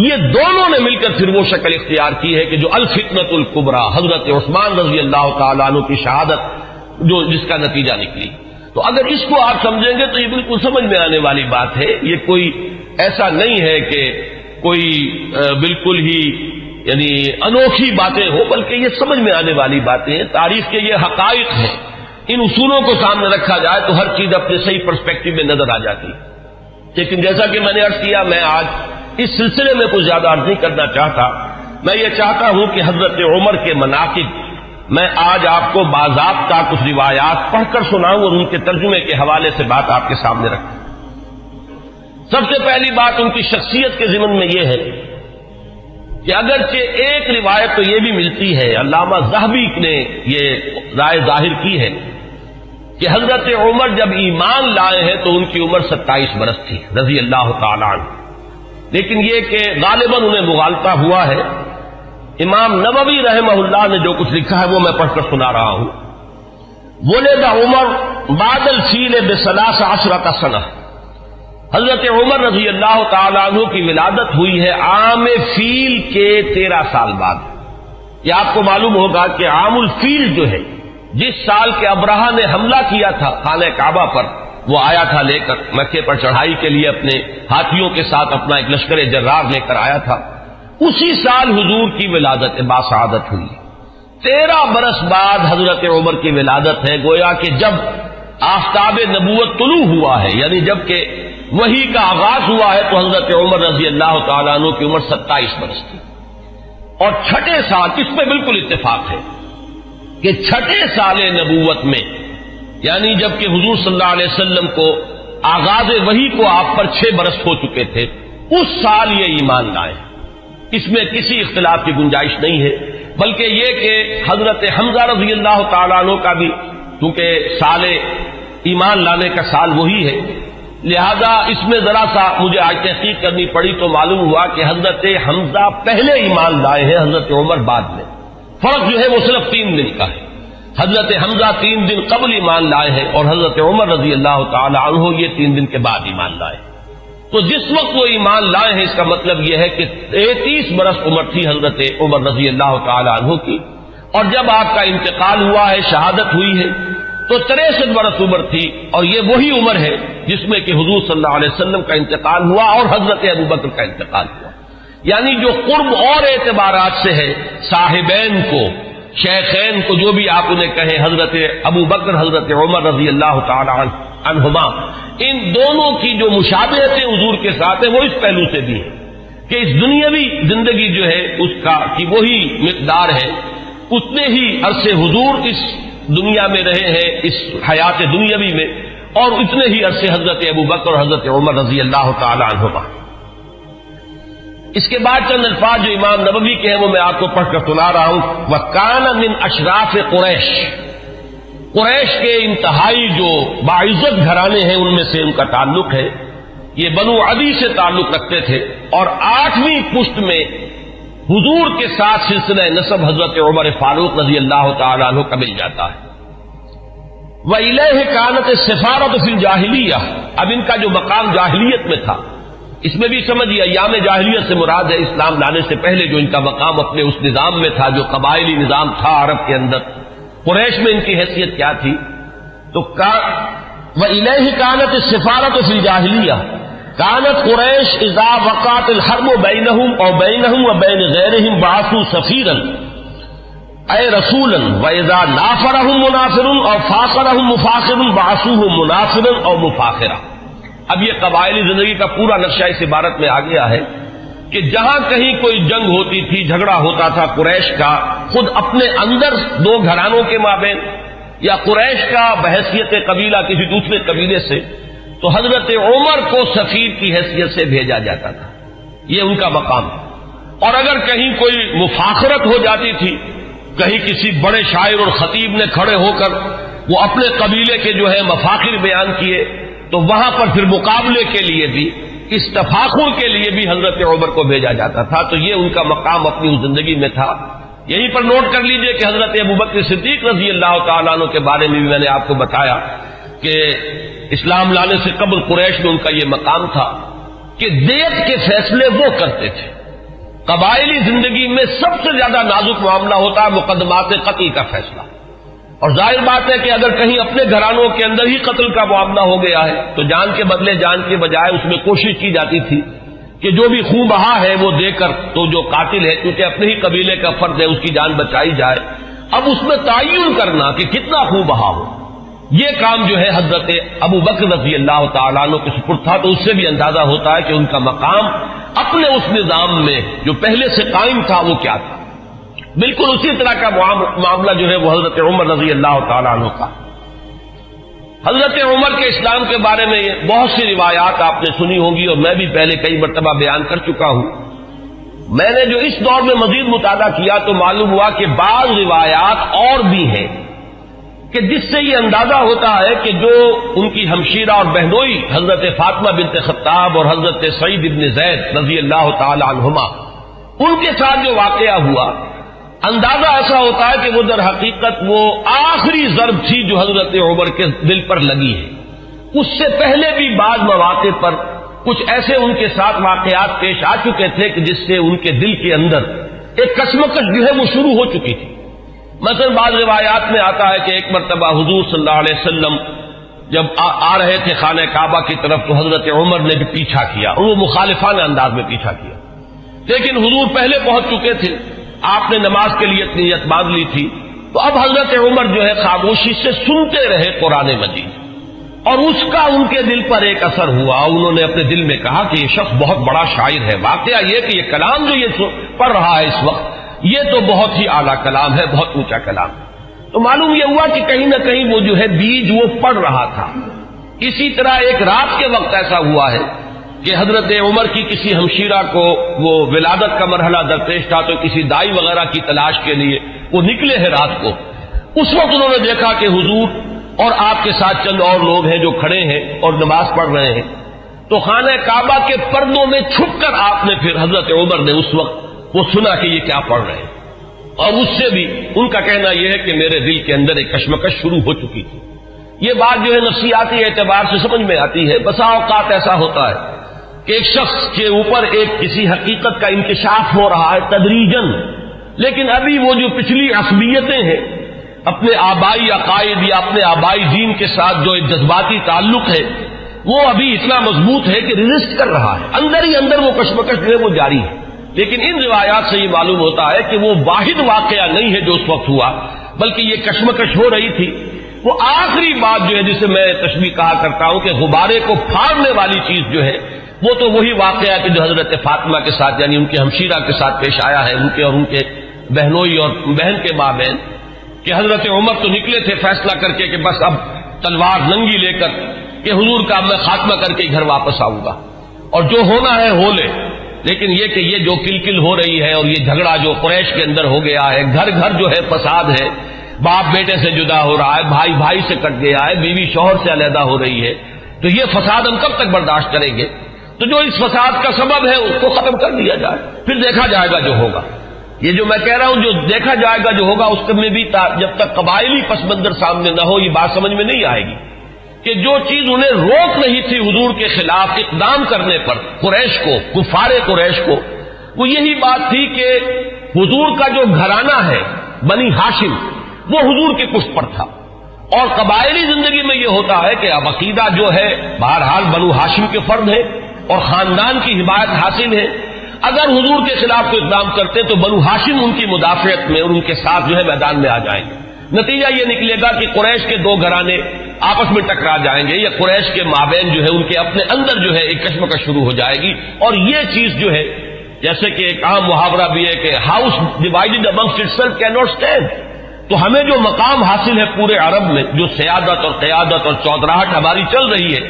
یہ دونوں نے مل کر پھر وہ شکل اختیار کی ہے کہ جو الفتنۃ الکبریٰ حضرت عثمان رضی اللہ تعالیٰ عنہ کی شہادت جس کا نتیجہ نکلی۔ تو اگر اس کو آپ سمجھیں گے تو یہ بالکل سمجھ میں آنے والی بات ہے، یہ کوئی ایسا نہیں ہے کہ کوئی بالکل ہی یعنی انوکھی باتیں ہو، بلکہ یہ سمجھ میں آنے والی باتیں ہیں، تاریخ کے یہ حقائق ہیں، ان اصولوں کو سامنے رکھا جائے تو ہر چیز اپنے صحیح پرسپیکٹو میں نظر آ جاتی ہے۔ لیکن جیسا کہ میں نے عرض کیا، میں آج اس سلسلے میں کچھ زیادہ عرض نہیں کرنا چاہتا، میں یہ چاہتا ہوں کہ حضرت عمر کے مناقب میں آج آپ کو باضابطہ کچھ روایات پڑھ کر سناؤں اور ان کے ترجمے کے حوالے سے بات آپ کے سامنے رکھوں۔ سب سے پہلی بات ان کی شخصیت کے ضمن میں یہ ہے کہ اگرچہ ایک روایت تو یہ بھی ملتی ہے، علامہ ذہبی نے یہ رائے ظاہر کی ہے کہ حضرت عمر جب ایمان لائے ہیں تو ان کی عمر 27 برس تھی رضی اللہ تعالی عنہ، لیکن یہ کہ غالباً انہیں مغالطہ ہوا ہے۔ امام نووی رحمہ اللہ نے جو کچھ لکھا ہے وہ میں پڑھ کر سنا رہا ہوں۔ ولد عمر بعد الفیل ب13 سنہ، حضرت عمر رضی اللہ تعالیٰ عنہ کی ولادت ہوئی ہے عام فیل کے 13 سال بعد۔ یہ آپ کو معلوم ہوگا کہ عام الفیل جو ہے، جس سال کے ابرہہ نے حملہ کیا تھا خانہ کعبہ پر، وہ آیا تھا لے کر مکے پر چڑھائی کے لیے، اپنے ہاتھیوں کے ساتھ اپنا ایک لشکر جرار لے کر آیا تھا، اسی سال حضور کی ولادت باسعادت ہوئی۔ 13 برس بعد حضرت عمر کی ولادت ہے، گویا کہ جب آفتاب نبوت طلوع ہوا ہے، یعنی جب کہ وحی کا آغاز ہوا ہے، تو حضرت عمر رضی اللہ تعالیٰ عنہ کی عمر 27 برس تھی۔ اور چھٹے سال، اس پہ بالکل اتفاق ہے کہ چھٹے سال نبوت میں یعنی جبکہ حضور صلی اللہ علیہ وسلم کو آغاز وحی کو آپ پر 6 برس ہو چکے تھے، اس سال یہ ایمان لائے، اس میں کسی اختلاف کی گنجائش نہیں ہے، بلکہ یہ کہ حضرت حمزہ رضی اللہ تعالیٰ عنہ کا بھی کیونکہ سال ایمان لانے کا سال وہی ہے، لہذا اس میں ذرا سا مجھے آج تحقیق کرنی پڑی تو معلوم ہوا کہ حضرت حمزہ پہلے ایمان لائے ہیں، حضرت عمر بعد میں۔ فرق جو ہے وہ صرف 3 دن کا ہے، حضرت حمزہ 3 دن قبل ایمان لائے ہیں اور حضرت عمر رضی اللہ تعالی عنہ یہ 3 دن کے بعد ایمان لائے۔ تو جس وقت وہ ایمان لائے ہیں اس کا مطلب یہ ہے کہ 33 برس عمر تھی حضرت عمر رضی اللہ تعالی عنہ کی، اور جب آپ کا انتقال ہوا ہے، شہادت ہوئی ہے، تو 63 برس عمر تھی، اور یہ وہی عمر ہے جس میں کہ حضور صلی اللہ علیہ وسلم کا انتقال ہوا اور حضرت ابوبکر کا انتقال ہوا۔ یعنی جو قرب اور اعتبارات سے ہے، صاحبین کو، شیخین کو، جو بھی آپ انہیں کہیں، حضرت ابوبکر حضرت عمر رضی اللہ تعالی عنہما، ان دونوں کی جو مشابہتیں حضور کے ساتھ ہیں وہ اس پہلو سے بھی ہے کہ اس دنیاوی زندگی جو ہے اس کا کی وہی مقدار ہے، اتنے ہی عرصے حضور اس دنیا میں رہے ہیں، اس حیات دنیاوی میں، اور اتنے ہی عرصے حضرت ابوبکر اور حضرت عمر رضی اللہ تعالی عنہما۔ اس کے بعد چند الفاظ جو امام نبوی کے ہیں وہ میں آپ کو پڑھ کر سنا رہا ہوں۔ وَكَانَ مِنْ أَشْرَافِ قُرَيْشِ، قریش کے انتہائی جو باعزت گھرانے ہیں ان میں سے ان کا تعلق ہے، یہ بنو عدی سے تعلق رکھتے تھے، اور 8ویں پشت میں حضور کے ساتھ سلسلہ نسب حضرت عمر فاروق رضی اللہ تعالی عنہ کا مل جاتا ہے۔ وَإِلَيْهِ كَانَتِ السِّفَارَةُ فِي الْجَاهِلِيَّةِ، اب ان کا جو مقام جاہلیت میں تھا، اس میں بھی سمجھیے ایام جاہلیت سے مراد ہے اسلام لانے سے پہلے جو ان کا مقام اپنے اس نظام میں تھا جو قبائلی نظام تھا عرب کے اندر، قریش میں ان کی حیثیت کیا تھی؟ تو وَإِلَيْهِ كَانَتِ السِّفَارَةُ فِي الْجَاهِلِيَّةِ كَانَتْ قُرَيْشُ إِذَا وَقَعَتِ الْحَرْبُ بَيْنَهُمْ أَوْ بَيْنَهُمْ وَبَيْنَ غَيْرِهِمْ بَعَثُوا سَفِيرًا أي رسولا وإذا نافرهم منافر أو فاخرهم مفاخر بعثوه منافرا أو مفاخرا۔ اب یہ قبائلی زندگی کا پورا نقشہ اس عبارت میں آ گیا ہے کہ جہاں کہیں کوئی جنگ ہوتی تھی، جھگڑا ہوتا تھا قریش کا خود اپنے اندر 2 گھرانوں کے مابین، یا قریش کا بحیثیت قبیلہ کسی دوسرے قبیلے سے، تو حضرت عمر کو سفیر کی حیثیت سے بھیجا جاتا تھا، یہ ان کا مقام ہے۔ اور اگر کہیں کوئی مفاخرت ہو جاتی تھی، کہیں کسی بڑے شاعر اور خطیب نے کھڑے ہو کر وہ اپنے قبیلے کے جو ہے مفاخر بیان کیے، تو وہاں پر پھر مقابلے کے لیے بھی، اس تفاخر کے لیے بھی حضرت عمر کو بھیجا جاتا تھا۔ تو یہ ان کا مقام اپنی اس زندگی میں تھا۔ یہیں پر نوٹ کر لیجئے کہ حضرت ابوبکر صدیق رضی اللہ تعالیٰ عنہ کے بارے میں بھی میں نے آپ کو بتایا کہ اسلام لانے سے قبل قریش میں ان کا یہ مقام تھا کہ دیت کے فیصلے وہ کرتے تھے۔ قبائلی زندگی میں سب سے زیادہ نازک معاملہ ہوتا ہے مقدمات قتل کا فیصلہ، اور ظاہر بات ہے کہ اگر کہیں اپنے گھرانوں کے اندر ہی قتل کا معاملہ ہو گیا ہے تو جان کے بدلے جان کے بجائے اس میں کوشش کی جاتی تھی کہ جو بھی خون بہا ہے وہ دے کر تو جو قاتل ہے کیونکہ اپنے ہی قبیلے کا فرد ہے اس کی جان بچائی جائے۔ اب اس میں تعین کرنا کہ کتنا خون بہا ہو، یہ کام جو ہے حضرت ابوبکر رضی اللہ تعالیٰ عنہ کے سپرد تھا۔ تو اس سے بھی اندازہ ہوتا ہے کہ ان کا مقام اپنے اس نظام میں جو پہلے سے قائم تھا وہ کیا تھا۔ بالکل اسی طرح کا معاملہ جو ہے وہ حضرت عمر رضی اللہ تعالیٰ عنہ کا۔ حضرت عمر کے اسلام کے بارے میں بہت سی روایات آپ نے سنی ہوں گی، اور میں بھی پہلے کئی مرتبہ بیان کر چکا ہوں۔ میں نے جو اس دور میں مزید مطالعہ کیا تو معلوم ہوا کہ بعض روایات اور بھی ہیں کہ جس سے یہ اندازہ ہوتا ہے کہ جو ان کی ہمشیرہ اور بہنوئی حضرت فاطمہ بنت خطاب اور حضرت سعید ابن زید رضی اللہ تعالی عنہما، ان کے ساتھ جو واقعہ ہوا، اندازہ ایسا ہوتا ہے کہ وہ در حقیقت وہ آخری ضرب تھی جو حضرت عمر کے دل پر لگی ہے۔ اس سے پہلے بھی بعض مواقع پر کچھ ایسے ان کے ساتھ واقعات پیش آ چکے تھے کہ جس سے ان کے دل کے اندر ایک کشمکش جو ہے وہ شروع ہو چکی تھی۔ مثلا بعض روایات میں آتا ہے کہ ایک مرتبہ حضور صلی اللہ علیہ وسلم جب آ رہے تھے خانہ کعبہ کی طرف تو حضرت عمر نے بھی پیچھا کیا، اور وہ مخالفانہ انداز میں پیچھا کیا، لیکن حضور پہلے پہنچ چکے تھے، آپ نے نماز کے لیے نیت باندھ لی تھی، تو اب حضرت عمر جو ہے خاموشی سے سنتے رہے قرآن مجید، اور اس کا ان کے دل پر ایک اثر ہوا۔ انہوں نے اپنے دل میں کہا کہ یہ شخص بہت بڑا شاعر ہے، واقعہ یہ کہ یہ کلام جو یہ پڑھ رہا ہے اس وقت یہ تو بہت ہی اعلیٰ کلام ہے، بہت اونچا کلام ہے۔ تو معلوم یہ ہوا کہ کہیں نہ کہیں وہ جو ہے بیج وہ پڑ رہا تھا. اسی طرح ایک رات کے وقت ایسا ہوا ہے کہ حضرت عمر کی کسی ہمشیرہ کو وہ ولادت کا مرحلہ درپیش تھا تو کسی دائی وغیرہ کی تلاش کے لیے وہ نکلے ہیں رات کو. اس وقت انہوں نے دیکھا کہ حضور اور آپ کے ساتھ چند اور لوگ ہیں جو کھڑے ہیں اور نماز پڑھ رہے ہیں. تو خانہ کعبہ کے پردوں میں چھپ کر آپ نے پھر حضرت عمر نے اس وقت وہ سنا کہ یہ کیا پڑھ رہے ہیں, اور اس سے بھی ان کا کہنا یہ ہے کہ میرے دل کے اندر ایک کشمکش شروع ہو چکی تھی. یہ بات جو ہے نفسیاتی اعتبار سے سمجھ میں آتی ہے. بسا اوقات ایسا ہوتا ہے کہ ایک شخص کے اوپر ایک کسی حقیقت کا انکشاف ہو رہا ہے تدریجن, لیکن ابھی وہ جو پچھلی عصبیتیں ہیں اپنے آبائی عقائد یا اپنے آبائی دین کے ساتھ جو ایک جذباتی تعلق ہے وہ ابھی اتنا مضبوط ہے کہ ریزسٹ کر رہا ہے, اندر ہی اندر وہ کشمکش جو ہے وہ جاری ہے. لیکن ان روایات سے یہ معلوم ہوتا ہے کہ وہ واحد واقعہ نہیں ہے جو اس وقت ہوا, بلکہ یہ کشمکش ہو رہی تھی. وہ آخری بات جو ہے جسے میں تشبیہ کہا کرتا ہوں کہ غبارے کو پھاڑنے والی چیز جو ہے وہ تو وہی واقعہ کہ جو حضرت فاطمہ کے ساتھ یعنی ان کے ہمشیرہ کے ساتھ پیش آیا ہے, ان کے اور ان کے بہنوئی اور بہن کے مابین, کہ حضرت عمر تو نکلے تھے فیصلہ کر کے کہ بس اب تلوار ننگی لے کر کہ حضور کا میں خاتمہ کر کے گھر واپس آؤں گا اور جو ہونا ہے ہو لے. لیکن یہ کہ یہ جو کلکل ہو رہی ہے اور یہ جھگڑا جو قریش کے اندر ہو گیا ہے, گھر گھر جو ہے فساد ہے, باپ بیٹے سے جدا ہو رہا ہے, بھائی بھائی سے کٹ گیا ہے, بیوی شوہر سے علیحدہ ہو رہی ہے, تو یہ فساد ہم کب تک برداشت کریں گے؟ تو جو اس فساد کا سبب ہے اس کو ختم کر دیا جائے, پھر دیکھا جائے گا جو ہوگا. یہ جو میں کہہ رہا ہوں جو دیکھا جائے گا جو ہوگا اس میں بھی جب تک قبائلی پس منظر سامنے نہ ہو یہ بات سمجھ میں نہیں آئے گی کہ جو چیز انہیں روک نہیں تھی حضور کے خلاف اقدام کرنے پر قریش کو, کفار قریش کو, وہ یہی بات تھی کہ حضور کا جو گھرانہ ہے بنی ہاشم وہ حضور کے پشت پر تھا. اور قبائلی زندگی میں یہ ہوتا ہے کہ اب عقیدہ جو ہے بہرحال بنو ہاشم کے فرد ہے اور خاندان کی حمایت حاصل ہے. اگر حضور کے خلاف کوئی اقدام کرتے تو بنو ہاشم ان کی مدافعت میں اور ان کے ساتھ جو ہے میدان میں آ جائیں گے. نتیجہ یہ نکلے گا کہ قریش کے دو گھرانے آپس میں ٹکرا جائیں گے یا قریش کے مابین جو ہے ان کے اپنے اندر جو ہے ایک کشمکش شروع ہو جائے گی. اور یہ چیز جو ہے جیسے کہ ایک عام محاورہ بھی ہے کہ house divided amongst itself can not stand. تو ہمیں جو مقام حاصل ہے پورے عرب میں, جو سیادت اور قیادت اور چودراہٹ ہماری چل رہی ہے,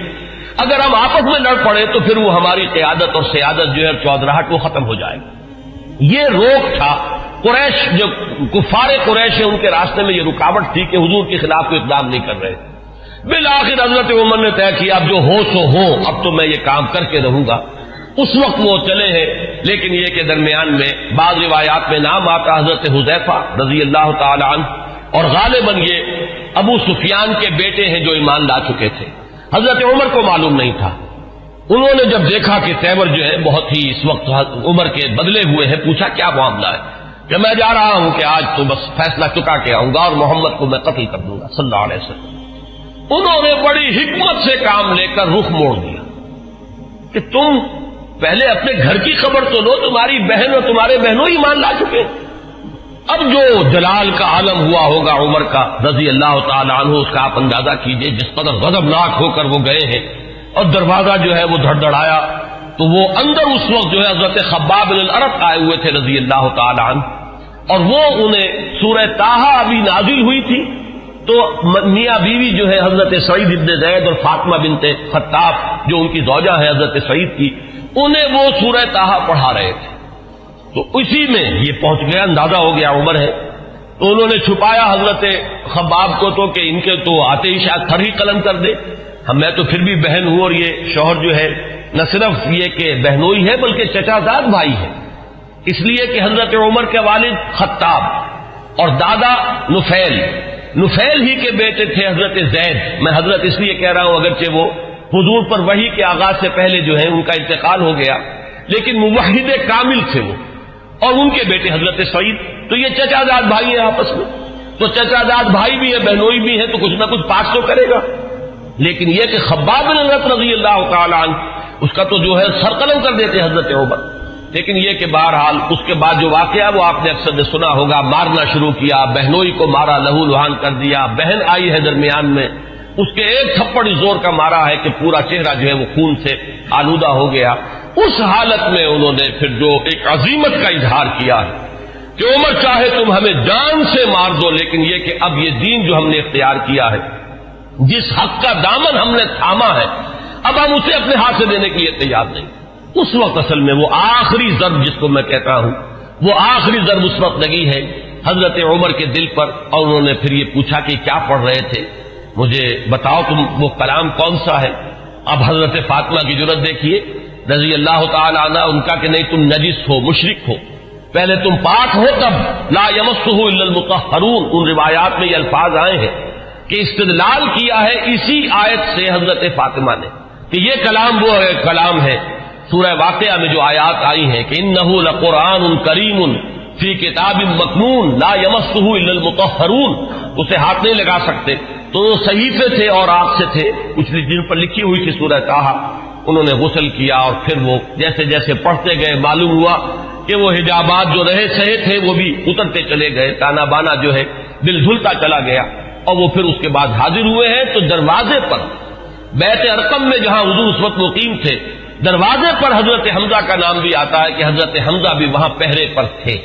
اگر ہم آپس میں لڑ پڑے تو پھر وہ ہماری قیادت اور سیادت جو ہے چودراہٹ وہ ختم ہو جائے گی. یہ روک تھا قریش, جو کفار قریش ہیں ان کے راستے میں یہ رکاوٹ تھی کہ حضور کے خلاف کوئی اقدام نہیں کر رہے. بالآخر حضرت عمر نے طے کیا اب جو ہو سو ہو, اب تو میں یہ کام کر کے رہوں گا. اس وقت وہ چلے ہیں, لیکن یہ کہ درمیان میں بعض روایات میں نام آتا حضرت حذیفہ رضی اللہ تعالی عنہ, اور غالباً یہ ابو سفیان کے بیٹے ہیں جو ایمان لا چکے تھے. حضرت عمر کو معلوم نہیں تھا. انہوں نے جب دیکھا کہ تیور جو ہے بہت ہی اس وقت عمر کے بدلے ہوئے ہیں, پوچھا کیا معاملہ ہے؟ کہ میں جا رہا ہوں کہ آج تو بس فیصلہ چکا کے آؤں گا اور محمد کو میں قتل کر دوں گا صلی اللہ علیہ وسلم. انہوں نے بڑی حکمت سے کام لے کر رخ موڑ دیا کہ تم پہلے اپنے گھر کی خبر تو لو, تمہاری بہن اور تمہارے بہنوں ایمان لا چکے. اب جو جلال کا عالم ہوا ہوگا عمر کا رضی اللہ تعالیٰ عنہ, اس کا آپ اندازہ کیجئے جس قدر غضبناک ہو کر وہ گئے ہیں. اور دروازہ جو ہے وہ دھڑدھڑایا تو وہ اندر اس وقت جو ہے حضرت خباب بن الارت آئے ہوئے تھے رضی اللہ تعالیٰ عنہ, اور وہ انہیں سورہ طٰہٰ ابھی نازل ہوئی تھی تو میاں بیوی جو ہے حضرت سعید ابن زید اور فاطمہ بنت خطاب جو ان کی زوجہ ہے حضرت سعید کی, انہیں وہ سورہ طٰہٰ پڑھا رہے تھے. تو اسی میں یہ پہنچ گیا, اندازہ ہو گیا عمر ہے. تو انہوں نے چھپایا حضرت خباب کو تو کہ ان کے تو آتے ہی شاید تھر ہی قلم کر دے. میں تو پھر بھی بہن ہوں اور یہ شوہر جو ہے نہ صرف یہ کہ بہنوئی ہے بلکہ چچا زاد بھائی ہے, اس لیے کہ حضرت عمر کے والد خطاب اور دادا نفیل ہی کے بیٹے تھے حضرت زید. میں حضرت اس لیے کہہ رہا ہوں اگرچہ وہ حضور پر وحی کے آغاز سے پہلے جو ہے ان کا انتقال ہو گیا, لیکن موحد کامل تھے وہ, اور ان کے بیٹے حضرت سعید. تو یہ چچا زاد بھائی ہیں آپس میں, تو چچا زاد بھائی بھی ہے بہنوئی بھی ہے, تو کچھ نہ کچھ پاس تو کرے گا. لیکن یہ کہ خباب بن الارت رضی اللہ تعالیٰ عنہ اس کا تو جو ہے سر قلم کر دیتے حضرت عمر. لیکن یہ کہ بہرحال اس کے بعد جو واقعہ وہ آپ نے اکثر نے سنا ہوگا, مارنا شروع کیا, بہنوئی کو مارا, لہو لہان کر دیا. بہن آئی ہے درمیان میں, اس کے ایک تھپڑ زور کا مارا ہے کہ پورا چہرہ جو ہے وہ خون سے آلودہ ہو گیا. اس حالت میں انہوں نے پھر جو ایک عزیمت کا اظہار کیا ہے کہ عمر چاہے تم ہمیں جان سے مار دو، لیکن یہ کہ اب یہ دین جو ہم نے اختیار کیا ہے، جس حق کا دامن ہم نے تھاما ہے، اب ہم اسے اپنے ہاتھ سے دینے کے لیے تیار نہیں۔ اس وقت اصل میں وہ آخری ضرب جس کو میں کہتا ہوں، وہ آخری ضرب اس وقت لگی ہے حضرت عمر کے دل پر، اور انہوں نے پھر یہ پوچھا کہ کیا پڑھ رہے تھے، مجھے بتاؤ تم وہ کلام کون سا ہے۔ اب حضرت فاطمہ کی جرأت دیکھیے رضی اللہ تعالی عنہ، ان کا کہ نہیں تم نجس ہو، مشرک ہو، پہلے تم پاک ہو تب لا یمسہ الا المطہرون۔ ان روایات میں یہ الفاظ آئے ہیں کہ استدلال کیا ہے اسی آیت سے حضرت فاطمہ نے کہ یہ کلام وہ کلام ہے سورہ واقعہ میں جو آیات آئی ہیں کہ انہ لقرآن کریم فی کتاب مکنون لا یمسہ الا المطہرون، اسے ہاتھ نہیں لگا سکتے۔ تو وہ صحیفے تھے اور آگ سے تھے، کچھ جن پر لکھی ہوئی تھی سورہ طٰہٰ، انہوں نے غسل کیا اور پھر وہ جیسے جیسے پڑھتے گئے معلوم ہوا کہ وہ حجابات جو رہے سہے تھے وہ بھی اترتے چلے گئے، تانا بانا جو ہے دل دھلتا چلا گیا، اور وہ پھر اس کے بعد حاضر ہوئے ہیں تو دروازے پر بیت ارقم میں جہاں حضور اس وقت مقیم تھے، دروازے پر حضرت حمزہ کا نام بھی آتا ہے کہ حضرت حمزہ بھی وہاں پہرے پر تھے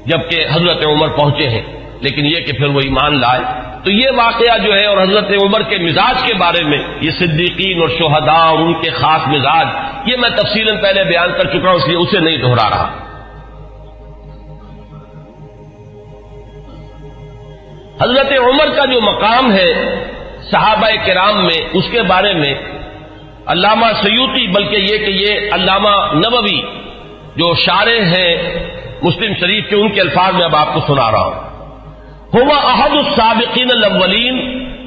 جبکہ حضرت عمر پہنچے ہیں، لیکن یہ کہ پھر وہ ایمان لائے۔ تو یہ واقعہ جو ہے اور حضرت عمر کے مزاج کے بارے میں، یہ صدیقین اور شہداء اور ان کے خاص مزاج، یہ میں تفصیلاً پہلے بیان کر چکا ہوں، اس لیے اسے نہیں دہرا رہا۔ حضرت عمر کا جو مقام ہے صحابہ کرام میں، اس کے بارے میں علامہ سیوطی، بلکہ یہ کہ یہ علامہ نووی جو شارح ہیں مسلم شریف کے، ان کے الفاظ میں اب آپ کو سنا رہا ہوں۔ ہوا احد السابقین الاولین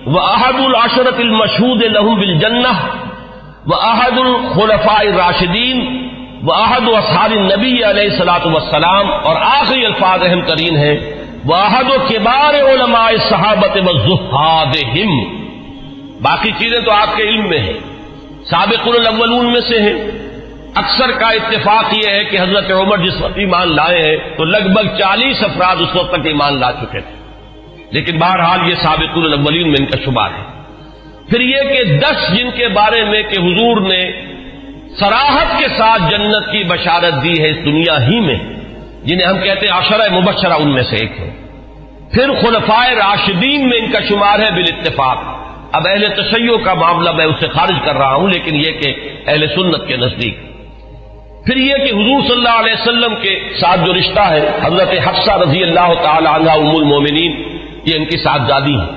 واحد العشرۃ المشہود لهم بالجنہ واحد الخلفاء الراشدین واحد اصحاب النبی علیہ الصلوۃ والسلام، اور آخری الفاظ اہم ترین ہیں واحد کبار علماء الصحابۃ والزہادہم۔ باقی چیزیں تو آپ کے علم میں ہیں، سابقون الاولون میں سے ہیں۔ اکثر کا اتفاق یہ ہے کہ حضرت عمر جس وقت ایمان لائے ہیں تو لگ بھگ 40 افراد اس وقت تک ایمان لا چکے تھے، لیکن بہرحال یہ سابقون الاولین میں ان کا شمار ہے۔ پھر یہ کہ 10 جن کے بارے میں کہ حضور نے صراحت کے ساتھ جنت کی بشارت دی ہے اس دنیا ہی میں، جنہیں ہم کہتے ہیں عشرہ مبشرہ، ان میں سے ایک ہے۔ پھر خلفائے راشدین میں ان کا شمار ہے بالاتفاق۔ اب اہل تشیع کا معاملہ میں اسے خارج کر رہا ہوں، لیکن یہ کہ اہل سنت کے نزدیک۔ پھر یہ کہ حضور صلی اللہ علیہ وسلم کے ساتھ جو رشتہ ہے، حضرت حفصہ رضی اللہ تعالی عنہا ام المومنین، یہ ان کی صاحبزادی ہیں۔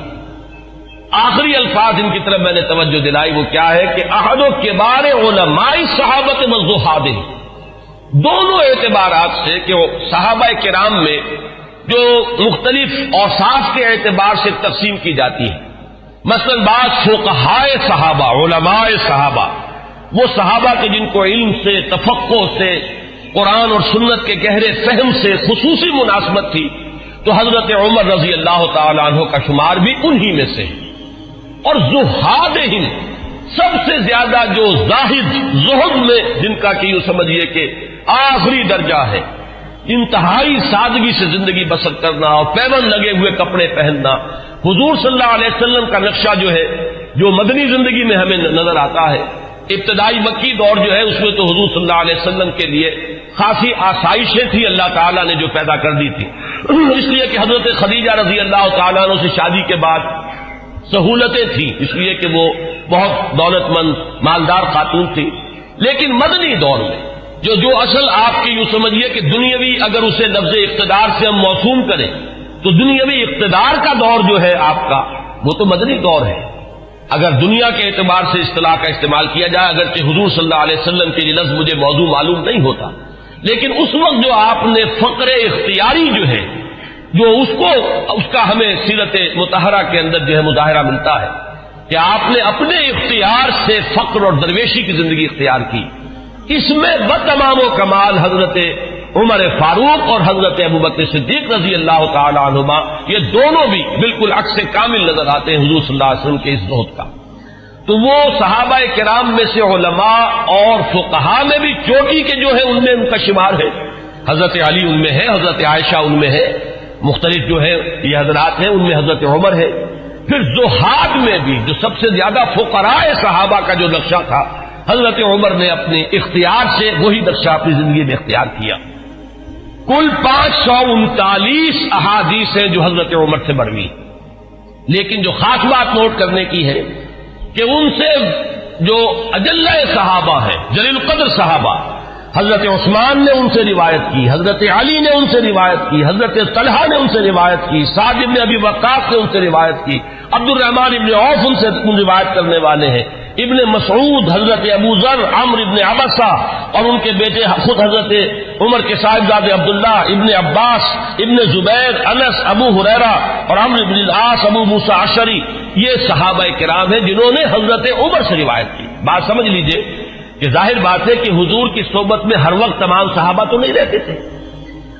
آخری الفاظ ان کی طرف میں نے توجہ دلائی وہ کیا ہے کہ احد و کبار علماء صحابت والزہادہ، دونوں اعتبارات سے کہ وہ صحابہ کرام میں جو مختلف اوصاف کے اعتبار سے تقسیم کی جاتی ہے، مثلا بعض فقہائے صحابہ، علماء صحابہ، وہ صحابہ کے جن کو علم سے، تفقہ سے، قرآن اور سنت کے گہرے فہم سے خصوصی مناسبت تھی، تو حضرت عمر رضی اللہ تعالی عنہ کا شمار بھی انہی میں سے ہے۔ اور زہادہم، سب سے زیادہ جو زاہد، زہد میں جن کا کہ یوں سمجھیے کہ آخری درجہ ہے، انتہائی سادگی سے زندگی بسر کرنا اور پیون لگے ہوئے کپڑے پہننا، حضور صلی اللہ علیہ وسلم کا نقشہ جو ہے جو مدنی زندگی میں ہمیں نظر آتا ہے، ابتدائی مکی دور جو ہے اس میں تو حضور صلی اللہ علیہ وسلم کے لیے خاصی آسائشیں تھی اللہ تعالیٰ نے جو پیدا کر دی تھی، اس لیے کہ حضرت خدیجہ رضی اللہ تعالیٰ عنہ سے شادی کے بعد سہولتیں تھیں، اس لیے کہ وہ بہت دولت مند مالدار خاتون تھی۔ لیکن مدنی دور میں جو اصل آپ کی یوں سمجھیے کہ دنیاوی، اگر اسے لفظ اقتدار سے ہم موسوم کریں تو دنیاوی اقتدار کا دور جو ہے آپ کا، وہ تو مدنی دور ہے۔ اگر دنیا کے اعتبار سے اصطلاح کا استعمال کیا جائے، اگرچہ حضور صلی اللہ علیہ وسلم کے یہ لفظ مجھے موضوع معلوم نہیں ہوتا، لیکن اس وقت جو آپ نے فقر اختیاری جو ہے، جو اس کا ہمیں سیرت مطہرہ کے اندر جو ہے مظاہرہ ملتا ہے کہ آپ نے اپنے اختیار سے فقر اور درویشی کی زندگی اختیار کی، اس میں بتمام و کمال حضرت عمر فاروق اور حضرت ابوبکر صدیق رضی اللہ تعالی عنہما، یہ دونوں بھی بالکل عکس کامل نظر آتے ہیں حضور صلی اللہ علیہ وسلم کے اس زہد کا۔ تو وہ صحابہ کرام میں سے علماء اور فقہاء میں بھی چوٹی کے جو ہے ان میں ان کا شمار ہے، حضرت علی ان میں ہے، حضرت عائشہ ان میں ہے، مختلف جو ہے یہ حضرات ہیں، ان میں حضرت عمر ہے۔ پھر زہاد میں بھی جو سب سے زیادہ فقراء صحابہ کا جو نقشہ تھا، حضرت عمر نے اپنے اختیار سے وہی نقشہ اپنی زندگی میں اختیار کیا۔ کل 539 احادیث ہیں جو حضرت عمر سے مروی، لیکن جو خاص بات نوٹ کرنے کی ہے کہ ان سے جو اجلہ صحابہ ہیں، جلیل القدر صحابہ، حضرت عثمان نے ان سے روایت کی، حضرت علی نے ان سے روایت کی، حضرت طلحہ نے ان سے روایت کی، سعد بن ابی وقاص نے ان سے روایت کی، عبد الرحمن ابن عوف ان سے روایت کرنے والے ہیں، ابن مسعود، حضرت ابو ذر، عمرو ابن عبسہ اور ان کے بیٹے خود حضرت عمر کے صاحبزادے عبداللہ، ابن عباس، ابن زبیر، انس، ابو ہریرہ اور عمرو بن العاص، ابو موسیٰ اشعری، یہ صحابہ کرام ہیں جنہوں نے حضرت عمر سے روایت کی۔ بات سمجھ لیجئے کہ ظاہر بات ہے کہ حضور کی صحبت میں ہر وقت تمام صحابہ تو نہیں رہتے تھے۔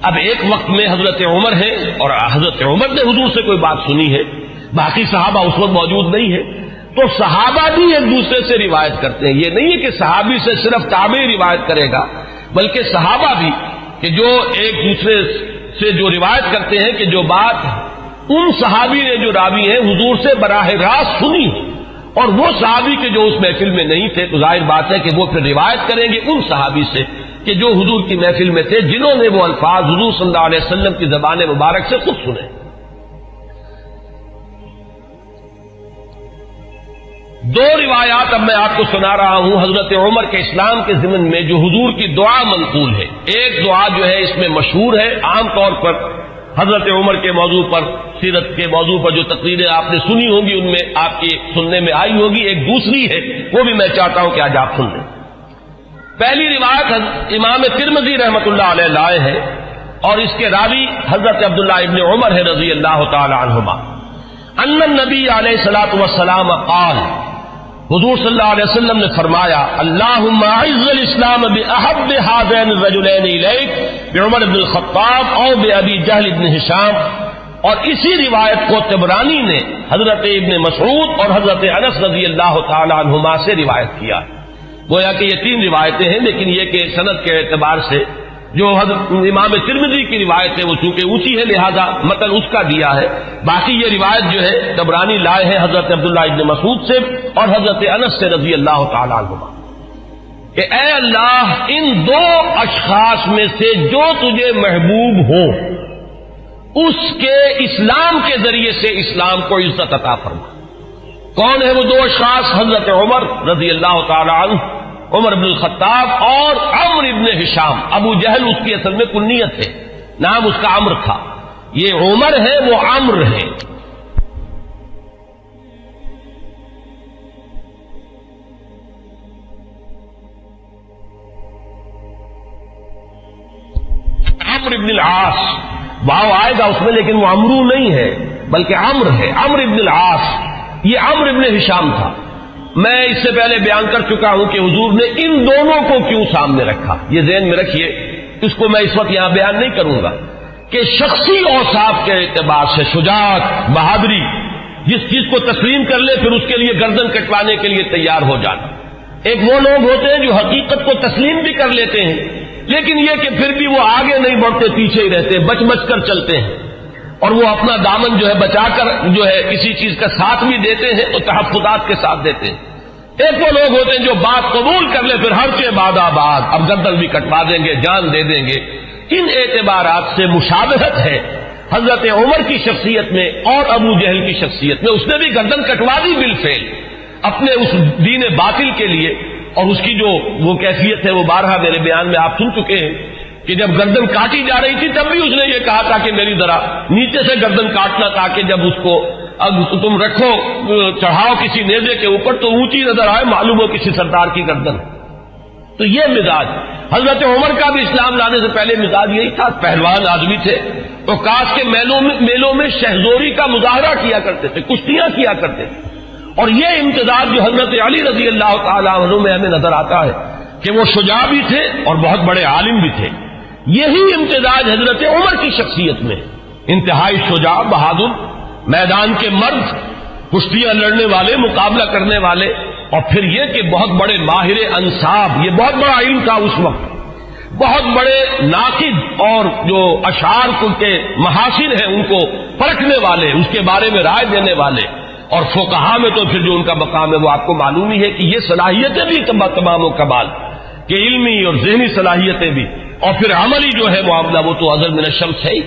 اب ایک وقت میں حضرت عمر ہے اور حضرت عمر نے حضور سے کوئی بات سنی ہے، باقی صحابہ اس وقت موجود نہیں ہے، تو صحابہ بھی ایک دوسرے سے روایت کرتے ہیں۔ یہ نہیں ہے کہ صحابی سے صرف تابعی روایت کرے گا، بلکہ صحابہ بھی کہ جو ایک دوسرے سے جو روایت کرتے ہیں کہ جو بات ان صحابی نے جو راوی ہیں حضور سے براہ راست سنی اور وہ صحابی کے جو اس محفل میں نہیں تھے، تو ظاہر بات ہے کہ وہ پھر روایت کریں گے ان صحابی سے کہ جو حضور کی محفل میں تھے، جنہوں نے وہ الفاظ حضور صلی اللہ علیہ وسلم کی زبان مبارک سے خود سنے۔ دو روایات اب میں آپ کو سنا رہا ہوں حضرت عمر کے اسلام کے ضمن میں جو حضور کی دعا منقول ہے۔ ایک دعا جو ہے اس میں مشہور ہے، عام طور پر حضرت عمر کے موضوع پر، سیرت کے موضوع پر جو تقریریں آپ نے سنی ہوں گی ان میں آپ کی سننے میں آئی ہوگی، ایک دوسری ہے وہ بھی میں چاہتا ہوں کہ آج آپ سن لیں۔ پہلی روایت امام ترمذی رحمۃ اللہ علیہ لائے ہے اور اس کے راوی حضرت عبداللہ ابن عمر ہے رضی اللہ تعالی عنہما، ان النبی علیہ الصلوۃ والسلام قال، حضور صلی اللہ علیہ وسلم نے فرمایا، اللہم اعز الاسلام باحب هذین الرجلین الیک، بعمر بن الخطاب او بابی جہل بن ہشام۔ اور اسی روایت کو طبرانی نے حضرت ابن مسعود اور حضرت انس رضی اللہ تعالی عنہما سے روایت کیا۔ گویا کہ یہ تین روایتیں ہیں، لیکن یہ کہ سند کے اعتبار سے جو حضرت امام ترمذی کی روایت ہے وہ چونکہ اونچی ہے لہذا متن اس کا دیا ہے، باقی یہ روایت جو ہے طبرانی لائے ہے حضرت عبداللہ ابن مسعود سے اور حضرت انس سے رضی اللہ تعالی عنہما کہ اے اللہ ان دو اشخاص میں سے جو تجھے محبوب ہو اس کے اسلام کے ذریعے سے اسلام کو عزت عطا فرما۔ کون ہے وہ دو اشخاص؟ حضرت عمر رضی اللہ تعالی عنہ، عمر بن الخطاب اور عمرو ابن ہشام۔ ابو جہل اس کی اصل میں کنیت ہے، نام اس کا عمرو تھا، یہ عمر ہے وہ عمرو ہے۔ عمرو ابن العاص، واو آئے گا اس میں لیکن وہ عمرو نہیں ہے بلکہ عمرو ہے، عمرو ابن العاص، یہ عمرو ابن ہشام تھا۔ میں اس سے پہلے بیان کر چکا ہوں کہ حضور نے ان دونوں کو کیوں سامنے رکھا، یہ ذہن میں رکھیے، اس کو میں اس وقت یہاں بیان نہیں کروں گا کہ شخصی اوصاف کے اعتبار سے شجاعت، بہادری، جس چیز کو تسلیم کر لے پھر اس کے لیے گردن کٹوانے کے لیے تیار ہو جانا۔ ایک وہ لوگ ہوتے ہیں جو حقیقت کو تسلیم بھی کر لیتے ہیں لیکن یہ کہ پھر بھی وہ آگے نہیں بڑھتے، پیچھے ہی رہتے، بچ بچ کر چلتے ہیں اور وہ اپنا دامن جو ہے بچا کر جو ہے کسی چیز کا ساتھ بھی دیتے ہیں اور تحفظات کے ساتھ دیتے ہیں۔ ایک وہ لوگ ہوتے ہیں جو بات قبول کر لے پھر ہر کے بعد آباد، اب گردن بھی کٹوا دیں گے، جان دے دیں گے۔ ان اعتبارات سے مشابہت ہے حضرت عمر کی شخصیت میں اور ابو جہل کی شخصیت میں۔ اس نے بھی گردن کٹوا دی بالفعل اپنے اس دین باطل کے لیے، اور اس کی جو وہ کیفیت ہے وہ بارہا میرے بیان میں آپ سن چکے ہیں کہ جب گردن کاٹی جا رہی تھی تب بھی اس نے یہ کہا تھا کہ میری ذرا نیچے سے گردن کاٹنا تاکہ جب اس کو اب تم رکھو چڑھاؤ کسی نیزے کے اوپر تو اونچی نظر آئے، معلوم ہو کسی سردار کی گردن۔ تو یہ مزاج حضرت عمر کا بھی اسلام لانے سے پہلے مزاج یہی تھا، پہلوان آدمی تھے، تو کاش کے میلوں میں شہزوری کا مظاہرہ کیا کرتے تھے، کشتیاں کیا کرتے تھے۔ اور یہ امتزاج جو حضرت علی رضی اللہ تعالیٰ عنہ میں ہمیں نظر آتا ہے کہ وہ شجاع بھی تھے اور بہت بڑے عالم بھی تھے، یہی امتزاج حضرت عمر کی شخصیت میں، انتہائی شجاع، بہادر، میدان کے مرد، کشتیاں لڑنے والے، مقابلہ کرنے والے، اور پھر یہ کہ بہت بڑے ماہر انصاب، یہ بہت بڑا علم تھا اس وقت، بہت بڑے ناقد اور جو اشعار کے محاسن ہیں ان کو پرکھنے والے، اس کے بارے میں رائے دینے والے، اور فقہا میں تو پھر جو ان کا مقام ہے وہ آپ کو معلوم ہی ہے کہ یہ صلاحیتیں بھی تمام و کمال کہ علمی اور ذہنی صلاحیتیں بھی اور پھر عملی جو ہے معاملہ وہ تو اظہر من الشمس ہے ہی.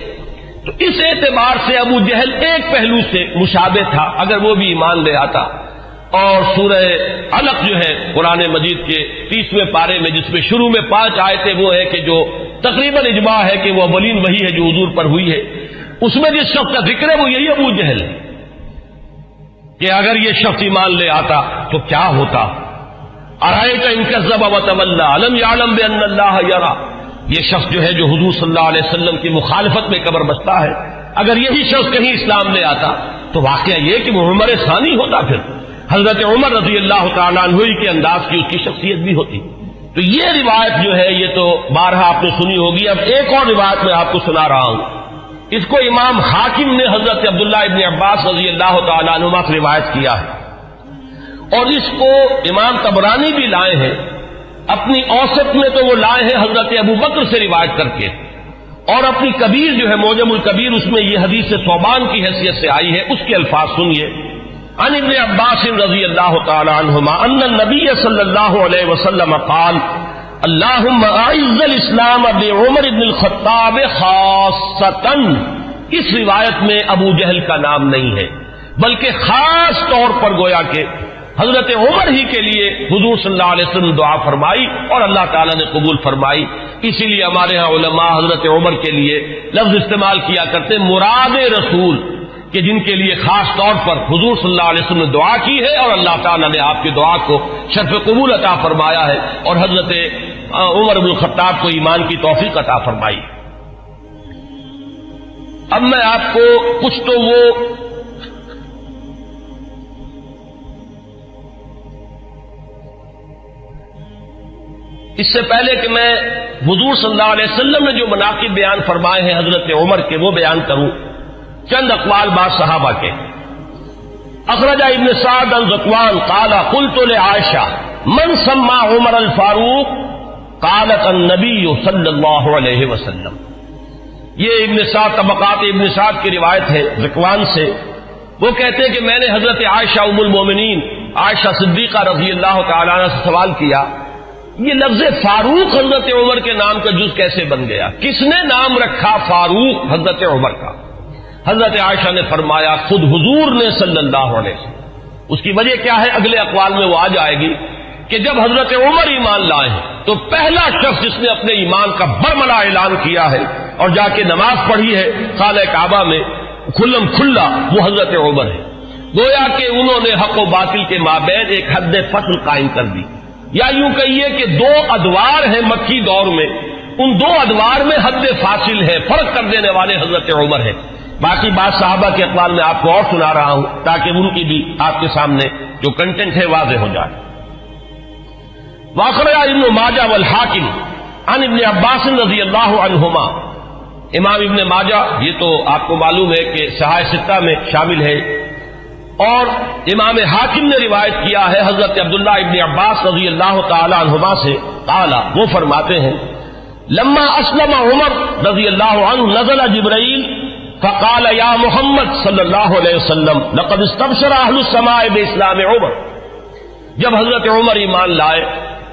تو اس اعتبار سے ابو جہل ایک پہلو سے مشابہ تھا اگر وہ بھی ایمان لے آتا. اور سورہ علق جو ہے قرآن مجید کے 30ویں پارے میں جس میں شروع میں 5 آیتیں وہ ہے کہ جو تقریباً اجماع ہے کہ وہ اولین وہی ہے جو حضور پر ہوئی ہے، اس میں جس شخص کا ذکر ہے وہ یہی ابو جہل ہے کہ اگر یہ شخص ایمان لے آتا تو کیا ہوتا. ارأیت ان کذب وتولی الم یعلم بان اللہ یری، یہ شخص جو ہے جو حضور صلی اللہ علیہ وسلم کی مخالفت میں قبر بستہ ہے، اگر یہی شخص کہیں اسلام لے آتا تو واقعہ یہ کہ وہ عمر ثانی ہوتا، پھر حضرت عمر رضی اللہ تعالیٰ عنہ کے انداز کی اس کی شخصیت بھی ہوتی. تو یہ روایت جو ہے یہ تو بارہا آپ نے سنی ہوگی. اب ایک اور روایت میں آپ کو سنا رہا ہوں. اس کو امام حاکم نے حضرت عبداللہ ابن عباس رضی اللہ تعالیٰ عنہما سے روایت کیا ہے، اور اس کو امام طبرانی بھی لائے ہیں اپنی اوسط میں، تو وہ لائے ہیں حضرت ابو بکر سے روایت کر کے، اور اپنی کبیر جو ہے معجم الکبیر اس میں یہ حدیث ثوبان کی حیثیت سے آئی ہے. اس کے الفاظ سنیے. عن ابن عباس رضی اللہ تعالی عنہما ان النبی صلی اللہ علیہ وسلم قال اللہم اعز الاسلام بعمر بن الخطاب خاصتا. اس روایت میں ابو جہل کا نام نہیں ہے، بلکہ خاص طور پر گویا کہ حضرت عمر ہی کے لیے حضور صلی اللہ علیہ وسلم دعا فرمائی اور اللہ تعالیٰ نے قبول فرمائی. اسی لیے ہمارے ہاں علماء حضرت عمر کے لیے لفظ استعمال کیا کرتے مراد رسول، کہ جن کے لیے خاص طور پر حضور صلی اللہ علیہ وسلم نے دعا کی ہے اور اللہ تعالیٰ نے آپ کی دعا کو شرف قبول عطا فرمایا ہے اور حضرت عمر بن الخطاب کو ایمان کی توفیق عطا فرمائی. اب میں آپ کو کچھ تو وہ اس سے پہلے کہ میں حضور صلی اللہ علیہ وسلم نے جو مناقب بیان فرمائے ہیں حضرت عمر کے وہ بیان کروں، چند اقوال بعض صحابہ کے. اخرج ابن سعد عن ذکوان قال قلت لعائشہ من سمى عمر الفاروق قالت النبی صلی اللہ علیہ وسلم. یہ ابن سعد طبقات ابن سعد کی روایت ہے ذکوان سے. وہ کہتے ہیں کہ میں نے حضرت عائشہ ام المومنین عائشہ صدیقہ رضی اللہ تعالی عنہ سے سوال کیا یہ لفظ فاروق حضرت عمر کے نام کا جز کیسے بن گیا، کس نے نام رکھا فاروق حضرت عمر کا؟ حضرت عائشہ نے فرمایا خود حضور نے صلی اللہ علیہ وسلم. اس کی وجہ کیا ہے اگلے اقوال میں وہ آ جائے گی کہ جب حضرت عمر ایمان لائے ہیں تو پہلا شخص جس نے اپنے ایمان کا برملا اعلان کیا ہے اور جا کے نماز پڑھی ہے خانہ کعبہ میں کھلم کھلا وہ حضرت عمر ہے. گویا کہ انہوں نے حق و باطل کے مابین ایک حد فصل قائم کر دی، یا یوں کہیے کہ 2 ادوار ہیں مکی دور میں، ان 2 ادوار میں حد فاصل ہے، فرق کر دینے والے حضرت عمر ہے. باقی بات صحابہ کے اقوال میں آپ کو اور سنا رہا ہوں تاکہ ان کی بھی آپ کے سامنے جو کنٹینٹ ہے واضح ہو جائے. واخرج ابن ماجہ والحاکم عن ابن عباس رضی اللہ عنہما. امام ابن ماجہ یہ تو آپ کو معلوم ہے کہ صحاح ستہ میں شامل ہے، اور امام حاکم نے روایت کیا ہے حضرت عبداللہ ابن عباس رضی اللہ تعالی عنہما سے قال وہ فرماتے ہیں لما اسلم عمر رضی اللہ عنہ نزل جبرائیل فقال یا محمد صلی اللہ علیہ وسلم لقد استبشر اہل السماء باسلام عمر. جب حضرت عمر ایمان لائے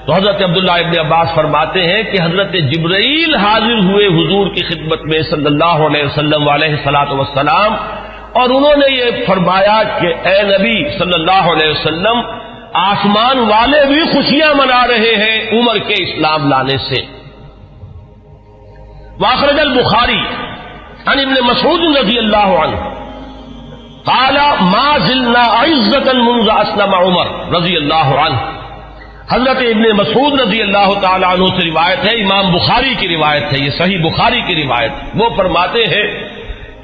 تو حضرت عبداللہ ابن عباس فرماتے ہیں کہ حضرت جبرائیل حاضر ہوئے حضور کی خدمت میں صلی اللہ علیہ وسلم علیہ الصلوۃ والسلام، اور انہوں نے یہ فرمایا کہ اے نبی صلی اللہ علیہ وسلم آسمان والے بھی خوشیاں منا رہے ہیں عمر کے اسلام لانے سے. واخرج البخاری عن ابن مسعود رضی اللہ عنہ قال ما زلنا عزة منذ اسلم عمر رضی اللہ عنہ. حضرت ابن مسعود رضی اللہ تعالی عنہ سے روایت ہے، امام بخاری کی روایت ہے، یہ صحیح بخاری کی روایت. وہ فرماتے ہیں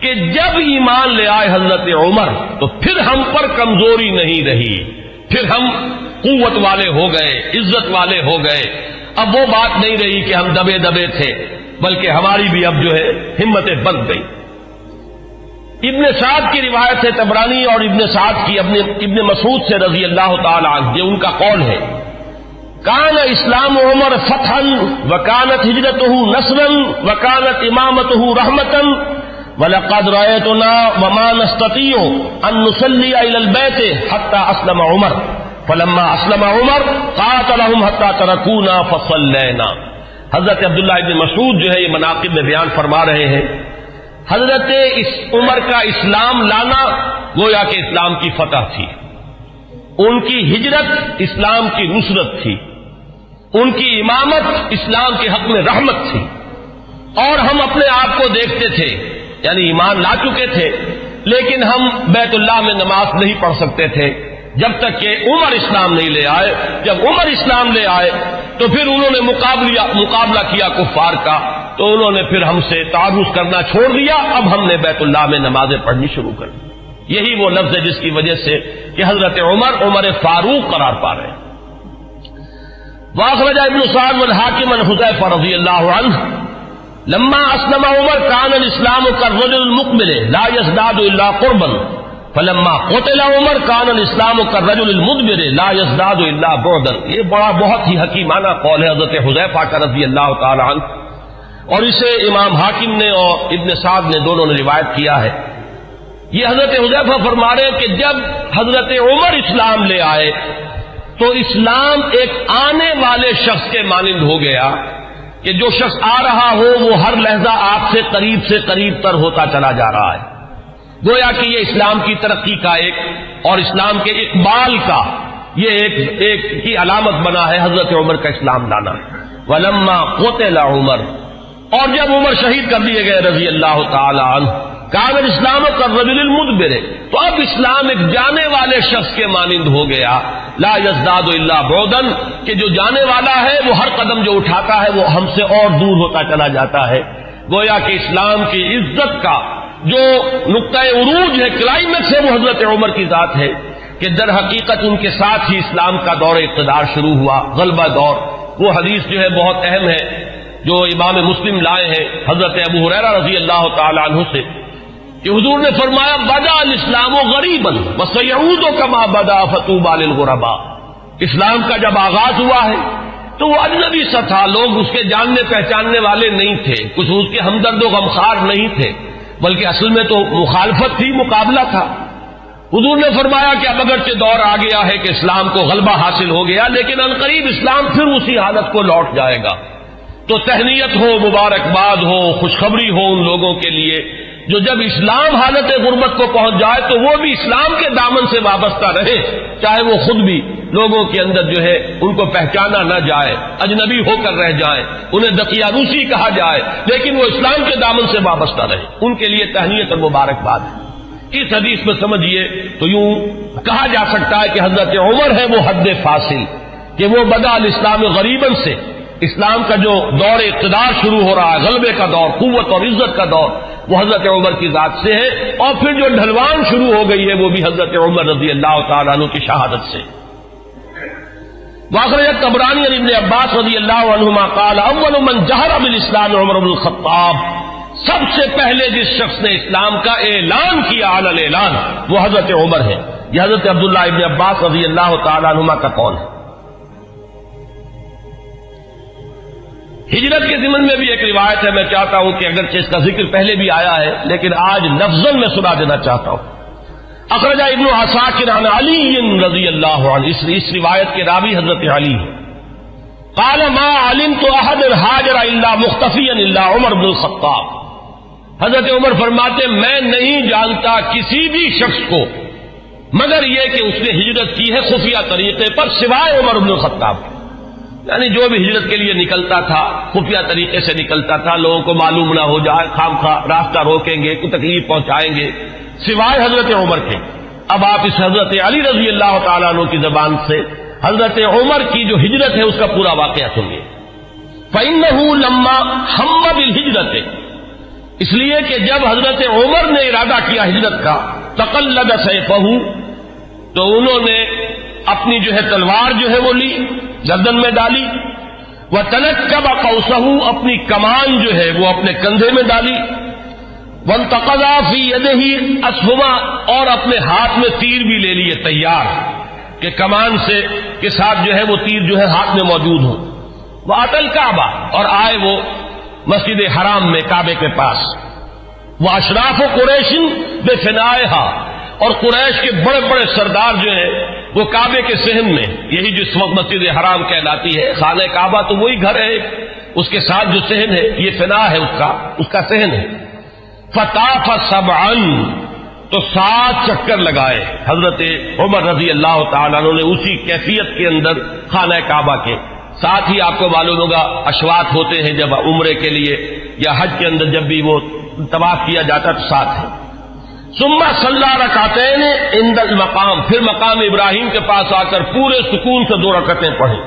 کہ جب ایمان لے آئے حضرت عمر تو پھر ہم پر کمزوری نہیں رہی، پھر ہم قوت والے ہو گئے، عزت والے ہو گئے. اب وہ بات نہیں رہی کہ ہم دبے دبے تھے، بلکہ ہماری بھی اب جو ہے ہمتیں بن گئی. ابن سعد کی روایت ہے طبرانی اور ابن سعد کی ابن مسعود سے رضی اللہ تعالی عنہ، یہ ان کا قول ہے. کان اسلام عمر فتحا وکانت ہجرتہ نصرا وکانت امامتہ رحمتا وَلَقَدْ رَأَيْتُنَا وَمَا نَسْتَطِيعُ أَن نُّصَلِّيَ إِلَى الْبَيْتِ حَتَّى أَسْلَمَ عُمَرُ فَلَمَّا أَسْلَمَ عُمَرُ قَاتَلَهُمْ حَتَّى تَرَكُونَا فَصَلَّيْنَا. حضرت عبداللہ ابن مسعود جو ہے یہ مناقب میں بیان فرما رہے ہیں، حضرت عمر کا اسلام لانا گویا کہ اسلام کی فتح تھی، ان کی ہجرت اسلام کی نصرت تھی، ان کی امامت اسلام کے حق میں رحمت تھی، اور ہم اپنے آپ کو دیکھتے تھے، یعنی ایمان لا چکے تھے لیکن ہم بیت اللہ میں نماز نہیں پڑھ سکتے تھے جب تک کہ عمر اسلام نہیں لے آئے۔ جب عمر اسلام لے آئے تو پھر انہوں نے مقابلہ کیا کفار کا، تو انہوں نے پھر ہم سے تعارض کرنا چھوڑ دیا، اب ہم نے بیت اللہ میں نمازیں پڑھنی شروع کر دی۔ یہی وہ لفظ ہے جس کی وجہ سے کہ حضرت عمر فاروق قرار پا رہے ہیں۔ واخرج ابن سعد والحاکم عن حذیفہ رضی اللہ عنہ لما اسلم عمر كان الاسلام كالرجل المقبل لا يزداد الا قربا فلما قتل عمر كان الاسلام كالرجل المدبر لا يزداد الا بعدا۔ یہ بہت ہی حکیمانہ قول ہے حضرت حذیفہ کا رضی اللہ تعالی عنہ، اور اسے امام حاکم نے اور ابن سعد نے دونوں نے روایت کیا ہے۔ یہ حضرت حذیفہ فرما رہے ہیں کہ جب حضرت عمر اسلام لے آئے تو اسلام ایک آنے والے شخص کے مانند ہو گیا کہ جو شخص آ رہا ہو وہ ہر لحظہ آپ سے قریب تر ہوتا چلا جا رہا ہے۔ گویا کہ یہ اسلام کی ترقی کا ایک اور اسلام کے اقبال کا یہ ایک کی علامت بنا ہے حضرت عمر کا اسلام لانا۔ ولما قتل عمر، اور جب عمر شہید کر دیے گئے رضی اللہ تعالی عنہ، کان الاسلام كالرجل المدبر، تو اب اسلام ایک جانے والے شخص کے مانند ہو گیا، لا يزداد الا بعدا، کہ جو جانے والا ہے وہ ہر قدم جو اٹھاتا ہے وہ ہم سے اور دور ہوتا چلا جاتا ہے۔ گویا کہ اسلام کی عزت کا جو نقطہ عروج ہے، کلائمیکس ہے، وہ حضرت عمر کی ذات ہے کہ در حقیقت ان کے ساتھ ہی اسلام کا دور اقتدار شروع ہوا، غلبہ دور۔ وہ حدیث جو ہے بہت اہم ہے جو امام مسلم لائے ہیں حضرت ابو ہریرہ رضی اللہ تعالی عنہ سے کہ حضور نے فرمایا بدا الاسلام غریبا وسيعود كما بدا فطوبى للغرباء۔ اسلام کا جب آغاز ہوا ہے تو وہ اجنبی سا تھا، لوگ اس کے جاننے پہچاننے والے نہیں تھے، کچھ اس کے ہمدرد و غمخوار نہیں تھے، بلکہ اصل میں تو مخالفت تھی، مقابلہ تھا۔ حضور نے فرمایا کہ اب اگرچہ دور آ گیا ہے کہ اسلام کو غلبہ حاصل ہو گیا، لیکن عنقریب اسلام پھر اسی حالت کو لوٹ جائے گا۔ تو تہنیت ہو، مبارکباد ہو، خوشخبری ہو ان لوگوں کے لیے جو جب اسلام حالت غربت کو پہنچ جائے تو وہ بھی اسلام کے دامن سے وابستہ رہے، چاہے وہ خود بھی لوگوں کے اندر جو ہے ان کو پہچانا نہ جائے، اجنبی ہو کر رہ جائیں، انہیں دقیانوسی کہا جائے، لیکن وہ اسلام کے دامن سے وابستہ رہے، ان کے لیے تہنیت اور مبارکباد ہے۔ اس حدیث میں سمجھیے تو یوں کہا جا سکتا ہے کہ حضرت عمر ہے وہ حد فاصل کہ وہ بدا الاسلام غریباً سے اسلام کا جو دور اقتدار شروع ہو رہا ہے، غلبے کا دور، قوت اور عزت کا دور، وہ حضرت عمر کی ذات سے ہے، اور پھر جو ڈھلوان شروع ہو گئی ہے وہ بھی حضرت عمر رضی اللہ تعالیٰ عنہ کی شہادت سے۔ واخرج الطبرانی عن ابن عباس رضی اللہ عنہما قال اول من جہر بالاسلام عمر بن الخطاب، سب سے پہلے جس شخص نے اسلام کا اعلان کیا علی الاعلان وہ حضرت عمر ہے۔ یہ حضرت عبداللہ ابن عباس رضی اللہ تعالیٰ عنہما کا قول ہے۔ ہجرت کے ضمن میں بھی ایک روایت ہے، میں چاہتا ہوں کہ اگرچہ اس کا ذکر پہلے بھی آیا ہے لیکن آج لفظاً میں سنا دینا چاہتا ہوں۔ اخرج ابن عساکر عن علی رضی اللہ عنہ، اس روایت کے راوی حضرت علی ہیں۔ قال ما علمت احد هاجر الا مختفیا الا عمر بن الخطاب، حضرت عمر فرماتے میں نہیں جانتا کسی بھی شخص کو مگر یہ کہ اس نے ہجرت کی ہے خفیہ طریقے پر سوائے عمر بن الخطاب، یعنی جو بھی ہجرت کے لیے نکلتا تھا خفیہ طریقے سے نکلتا تھا، لوگوں کو معلوم نہ ہو جائے، خامخواہ راستہ روکیں گے، کوئی تکلیف پہنچائیں گے، سوائے حضرت عمر کے۔ اب آپ اس حضرت علی رضی اللہ تعالیٰ عنہ کی زبان سے حضرت عمر کی جو ہجرت ہے اس کا پورا واقعہ سنیے۔ فَإِنَّهُ لَمَّا هَمَّ بِالْهِجْرَةِ، اس لیے کہ جب حضرت عمر نے ارادہ کیا ہجرت کا، تَقَلَّدَ سَيْفَهُ، تو انہوں نے اپنی جو ہے تلوار جو ہے وہ لی، گردن میں ڈالی، وَتَنَكَّبَ قَوْسَهُ، اپنی کمان جو ہے وہ اپنے کندھے میں ڈالی، وَانْتَقَضَ فِي يَدِهِ أَسْهُمًا، اور اپنے ہاتھ میں تیر بھی لے لیے تیار کہ کمان سے کے ساتھ جو ہے وہ تیر جو ہے ہاتھ میں موجود ہو۔ وَأَتَى الْكَعْبَةَ، اور آئے وہ مسجد حرام میں کعبے کے پاس، وَأَشْرَافُ قُرَيْشٍ بِفِنَائِهَا، اور قریش کے بڑے بڑے سردار جو ہیں وہ کعبے کے صحن میں، یہی جس وقت مسجد حرام کہلاتی ہے، خانہ کعبہ تو وہی گھر ہے، اس کے ساتھ جو صحن ہے یہ فنا ہے اس کا صحن ہے. فطاف سبعا، تو 7 چکر لگائے حضرت عمر رضی اللہ تعالیٰ عنہ نے اسی کیفیت کے اندر خانہ کعبہ کے. ساتھ ہی آپ کو معلوم ہوگا اشواط ہوتے ہیں جب عمرے کے لیے یا حج کے اندر جب بھی وہ طواف کیا جاتا تو ساتھ ہے. ثم صلی رکعتین عند المقام، پھر مقام ابراہیم کے پاس آ کر پورے سکون سے 2 رکعتیں پڑھی.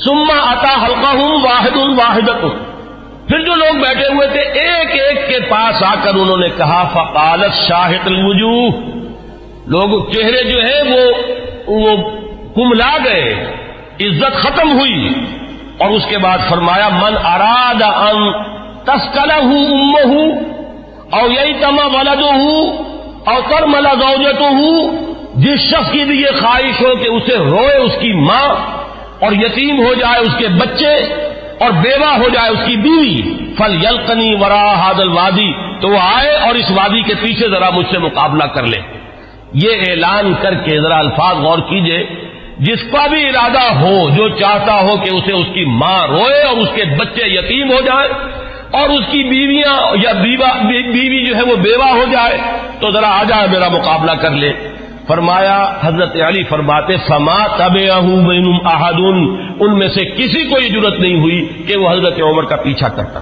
ثم اتی حلقہم واحد واحدۃ، پھر جو لوگ بیٹھے ہوئے تھے ایک ایک کے پاس آ کر انہوں نے کہا فقالت شاہد الوجوہ، لوگ چہرے جو ہیں وہ کملا گئے، عزت ختم ہوئی. اور اس کے بعد فرمایا من اراد ان تسکلہ امہ او ییتم ولدہ او ترمل زوجتہ، جس شخص کی بھی یہ خواہش ہو کہ اسے روئے اس کی ماں اور یتیم ہو جائے اس کے بچے اور بیوہ ہو جائے اس کی بیوی، فلیلقنی وراء ھذا الوادی، تو وہ آئے اور اس وادی کے پیچھے ذرا مجھ سے مقابلہ کر لے. یہ اعلان کر کے ذرا الفاظ غور کیجئے، جس کا بھی ارادہ ہو، جو چاہتا ہو کہ اسے اس کی ماں روئے اور اس کے بچے یتیم ہو جائیں اور اس کی بیویاں یا بیوی جو ہے وہ بیوہ ہو جائے، تو ذرا آ جائے میرا مقابلہ کر لے. فرمایا حضرت علی فرماتے فما تبعہ منہم احد، ان میں سے کسی کو یہ جرأت نہیں ہوئی کہ وہ حضرت عمر کا پیچھا کرتا.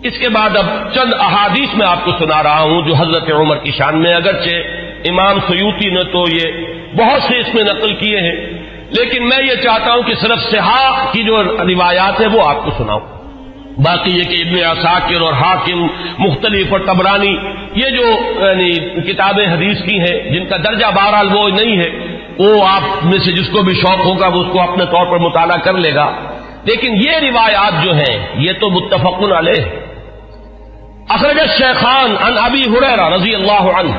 اس کے بعد اب چند احادیث میں آپ کو سنا رہا ہوں جو حضرت عمر کی شان میں، اگرچہ امام سیوطی نے تو یہ بہت سے اس میں نقل کیے ہیں، لیکن میں یہ چاہتا ہوں کہ صرف صحاح کی جو روایات ہیں وہ آپ کو سناؤں. باقی یہ کہ ابن عساکر اور حاکم مختلف اور طبرانی یہ جو یعنی کتابیں حدیث کی ہیں جن کا درجہ بہرحال وہ نہیں ہے، وہ آپ میں سے جس کو بھی شوق ہوگا وہ اس کو اپنے طور پر مطالعہ کر لے گا. لیکن یہ روایات جو ہیں یہ تو متفق علیہ. اخرج الشیخان عن ابی ہریرہ رضی اللہ عنہ،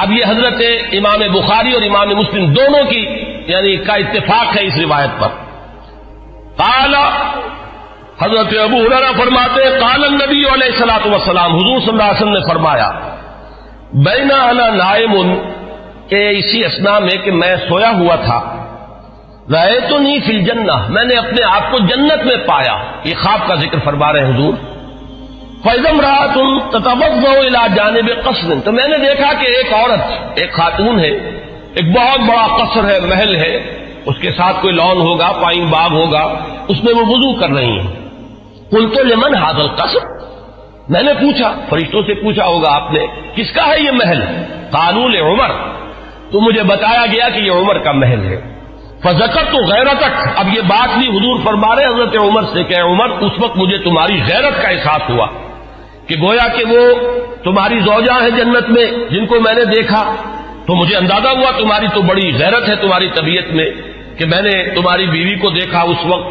اب یہ حضرت امام بخاری اور امام مسلم دونوں کی یعنی کا اتفاق ہے اس روایت پر. قال، حضرت ابو ہریرہ فرماتے ہیں قال النبی علیہ الصلوۃ والسلام، حضور صلی اللہ علیہ وسلم نے فرمایا بین انا نائم، کہ اسی اثناء میں کہ میں سویا ہوا تھا، رأیتنی فی الجنہ، میں نے اپنے آپ کو جنت میں پایا. یہ خواب کا ذکر فرما رہے ہیں حضور. فإذا امرأة تتوضأ إلى جانب قصر، تو میں نے دیکھا کہ ایک عورت، ایک خاتون ہے، ایک بہت بڑا قصر ہے، محل ہے، اس کے ساتھ کوئی لان ہوگا، پائن باغ ہوگا، اس میں وہ وضو کر رہی ہیں. قلت لمن هذا القصر، میں نے پوچھا، فرشتوں سے پوچھا ہوگا آپ نے، کس کا ہے یہ محل؟ قالوا لعمر، تو مجھے بتایا گیا کہ یہ عمر کا محل ہے. فذکرت غیرتک، اب یہ بات بھی حضور فرما رہے حضرت عمر سے کہ عمر اس وقت مجھے تمہاری غیرت کا احساس ہوا کہ گویا کہ وہ تمہاری زوجہ ہیں جنت میں جن کو میں نے دیکھا، تو مجھے اندازہ ہوا تمہاری تو بڑی غیرت ہے تمہاری طبیعت میں کہ میں نے تمہاری بیوی کو دیکھا اس وقت.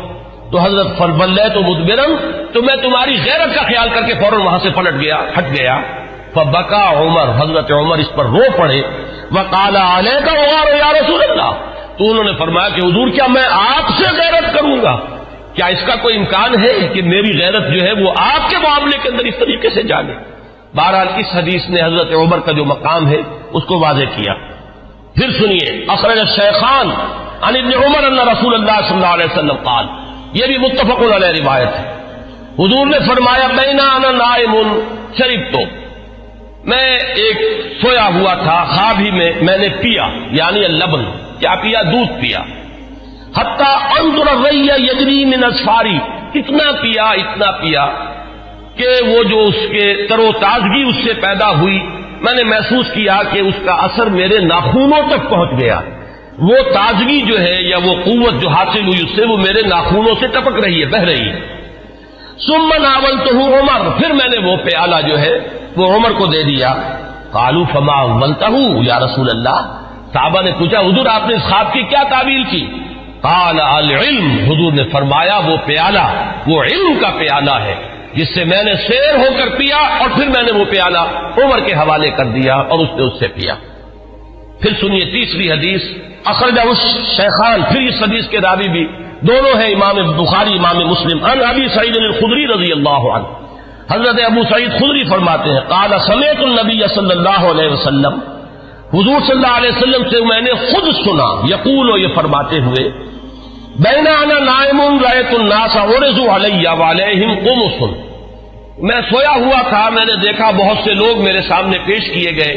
تو حضرت فبلغت مدبرا، تو میں تمہاری غیرت کا خیال کر کے فوراً وہاں سے ہٹ گیا. فبکا عمر، حضرت عمر اس پر رو پڑے. وقال علیک غار یا رسول اللہ، تو انہوں نے فرمایا کہ حضور کیا میں آپ سے غیرت کروں گا؟ کیا اس کا کوئی امکان ہے کہ میری غیرت جو ہے وہ آپ کے معاملے کے اندر اس طریقے سے جانے؟ بہرحال اس حدیث نے حضرت عمر کا جو مقام ہے اس کو واضح کیا. پھر سنیے، اخرج الشیخان عن ابن عمر ان رسول اللہ صلی اللہ علیہ وسلم قال، یہ بھی متفق علیہ روایت ہے. حضور نے فرمایا بینا انا نائم شربت، میں ایک سویا ہوا تھا، خواب ہی میں نے پیا، یعنی اللبن، کیا پیا؟ دودھ پیا. حتی انظر الری یجری من اصفاری، اتنا پیا کہ وہ جو اس کے تر و تازگی اس سے پیدا ہوئی، میں نے محسوس کیا کہ اس کا اثر میرے ناخونوں تک پہنچ گیا. وہ تازگی جو ہے یا وہ قوت جو حاصل ہوئی اس سے وہ میرے ناخونوں سے ٹپک رہی ہے، بہہ رہی ہے. ثم ناولتہ عمر، پھر میں نے وہ پیالہ جو ہے وہ عمر کو دے دیا. قالوا فما اولتہ یا رسول اللہ، صحابہ نے پوچھا حضور آپ نے اس خواب کی کیا تعبیر کی؟ قال العلم، حضور نے فرمایا وہ پیالہ وہ علم کا پیالہ ہے جس سے میں نے سیر ہو کر پیا، اور پھر میں نے وہ پیالہ عمر کے حوالے کر دیا اور اس نے اس سے پیا. پھر سنیے تیسری حدیث، اخرجہ الشیخان، پھر اس حدیث کے راوی بھی دونوں ہیں امام بخاری امام مسلم. عن ابی سعید الخدری رضی اللہ عنہ، حضرت ابو سعید خدری فرماتے ہیں قال سمعت النبی صلی اللہ علیہ وسلم، حضور صلی اللہ علیہ وسلم سے میں نے خود سنا، یقول، یہ فرماتے ہوئے بین انا نائم رأیت الناس عرضوا علی وعلیہم قمص، میں سویا ہوا تھا، میں نے دیکھا بہت سے لوگ میرے سامنے پیش کیے گئے،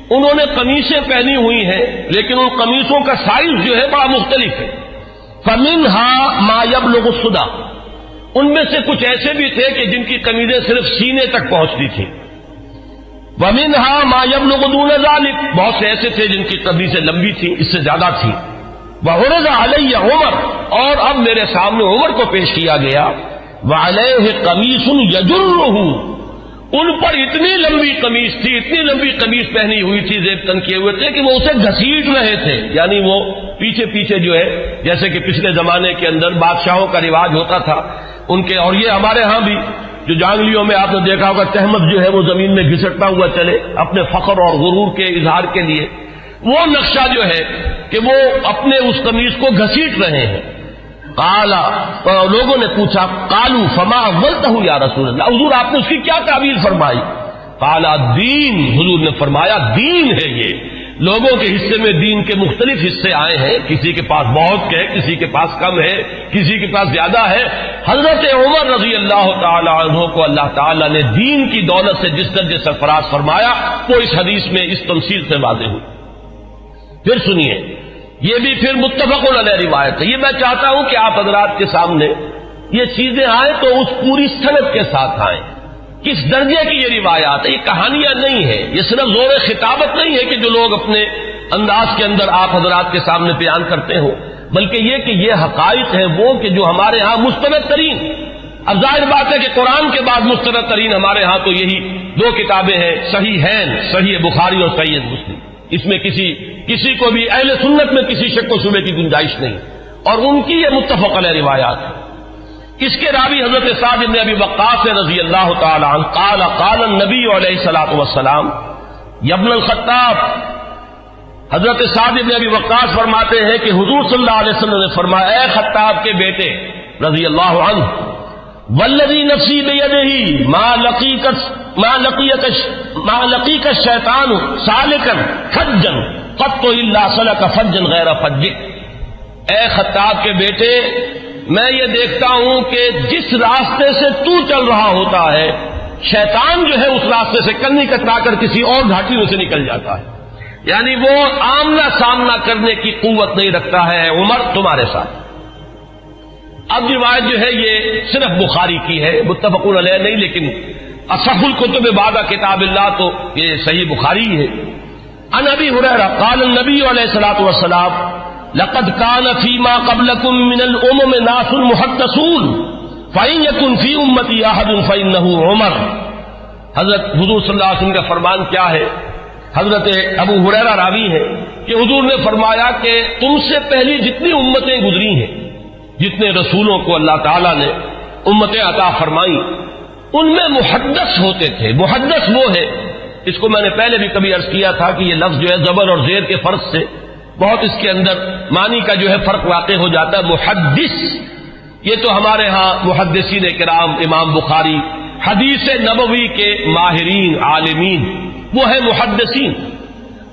انہوں نے قمیصیں پہنی ہوئی ہیں لیکن ان قمیصوں کا سائز جو ہے بڑا مختلف ہے۔ فمنها ما یبلغ الصدع، ان میں سے کچھ ایسے بھی تھے کہ جن کی قمیضیں صرف سینے تک پہنچتی تھیں۔ ومنها ما یبلغ دون ذلك، بہت سے ایسے تھے جن کی قمیضیں لمبی تھیں، اس سے زیادہ تھیں۔ وعرض علی عمر، اور اب میرے سامنے عمر کو پیش کیا گیا، وعلیہ قمیص یجرہ، ان پر اتنی لمبی قمیص تھی، اتنی لمبی قمیص پہنی ہوئی تھی، زیب تن کیے ہوئے تھے کہ وہ اسے گھسیٹ رہے تھے، یعنی وہ پیچھے پیچھے جو ہے، جیسے کہ پچھلے زمانے کے اندر بادشاہوں کا رواج ہوتا تھا ان کے، اور یہ ہمارے ہاں بھی جو جانگلیوں میں آپ نے دیکھا ہوگا تہمت جو ہے وہ زمین میں گھسٹتا ہوا چلے اپنے فخر اور غرور کے اظہار کے لیے، وہ نقشہ جو ہے کہ وہ اپنے اس قمیص کو گھسیٹ رہے ہیں۔ قالا، لوگوں نے پوچھا، قالوا فما اولتہ یا رسول اللہ، حضور آپ نے اس کی کیا تعبیر فرمائی؟ قالا دین، حضور نے فرمایا دین ہے یہ، لوگوں کے حصے میں دین کے مختلف حصے آئے ہیں، کسی کے پاس بہت ہے، کسی کے پاس کم ہے، کسی کے پاس زیادہ ہے۔ حضرت عمر رضی اللہ تعالی عنہ کو اللہ تعالی نے دین کی دولت سے جس درجے سرفراز فرمایا وہ اس حدیث میں اس تمثیل سے واضح ہوئی۔ پھر سنیے، یہ بھی پھر متفق علیہ روایت ہے، یہ میں چاہتا ہوں کہ آپ حضرات کے سامنے یہ چیزیں آئیں تو اس پوری سند کے ساتھ آئیں، کس درجے کی یہ روایات ہے، یہ کہانیاں نہیں ہیں، یہ صرف زور خطابت نہیں ہے کہ جو لوگ اپنے انداز کے اندر آپ حضرات کے سامنے بیان کرتے ہوں، بلکہ یہ کہ یہ حقائق ہیں وہ کہ جو ہمارے ہاں مستند ترین، اب ظاہر بات ہے کہ قرآن کے بعد مستند ترین ہمارے ہاں تو یہی دو کتابیں ہیں، صحیحین، صحیح بخاری اور صحیح مسلم، اس میں کسی کو بھی اہل سنت میں کسی شک و شبے کی گنجائش نہیں، اور ان کی یہ متفق علیہ روایات ہے۔ اس کے راوی حضرت سعد بن ابی وقاص رضی اللہ تعالی عنہ قال قال النبی علیہ الصلوۃ والسلام یا ابن الخطاب، حضرت سعد بن ابی وقاص فرماتے ہیں کہ حضور صلی اللہ علیہ وسلم نے فرمایا، اے خطاب کے بیٹے رضی اللہ عنہ، والذی نفسی بیدہ ما لقیک الشیطان سالکا فجا قط الا سلک فجا غیر فجک، اے خطاب کے بیٹے میں یہ دیکھتا ہوں کہ جس راستے سے تو چل رہا ہوتا ہے شیطان جو ہے اس راستے سے کنی کترا کر کسی اور گھاٹی میں سے نکل جاتا ہے، یعنی وہ آمنا سامنا کرنے کی قوت نہیں رکھتا ہے عمر تمہارے ساتھ۔ اب روایت جو ہے یہ صرف بخاری کی ہے، متفق علیہ نہیں، لیکن اصح الکتب بعد کتاب اللہ تو یہ صحیح بخاری ہے۔ عن ابی ہریرہ قال النبی علیہ الصلوۃ والسلام لقد كان فيما قبلكم من الامم ناس محدثون فإن يكن في امتي احد فإنه عمر، حضرت حضور صلی اللہ علیہ وسلم کا فرمان کیا ہے؟ حضرت ابو ہریرہ راوی ہے کہ حضور نے فرمایا کہ تم سے پہلی جتنی امتیں گزری ہیں، جتنے رسولوں کو اللہ تعالیٰ نے امتیں عطا فرمائی، ان میں محدث ہوتے تھے۔ محدث وہ ہے، اس کو میں نے پہلے بھی کبھی عرض کیا تھا کہ یہ لفظ جو ہے زبر اور زیر کے فرق سے بہت اس کے اندر معنی کا جو ہے فرق واقع ہو جاتا ہے۔ محدث یہ تو ہمارے ہاں محدثین کرام، امام بخاری، حدیث نبوی کے ماہرین عالمین، وہ ہے محدثین،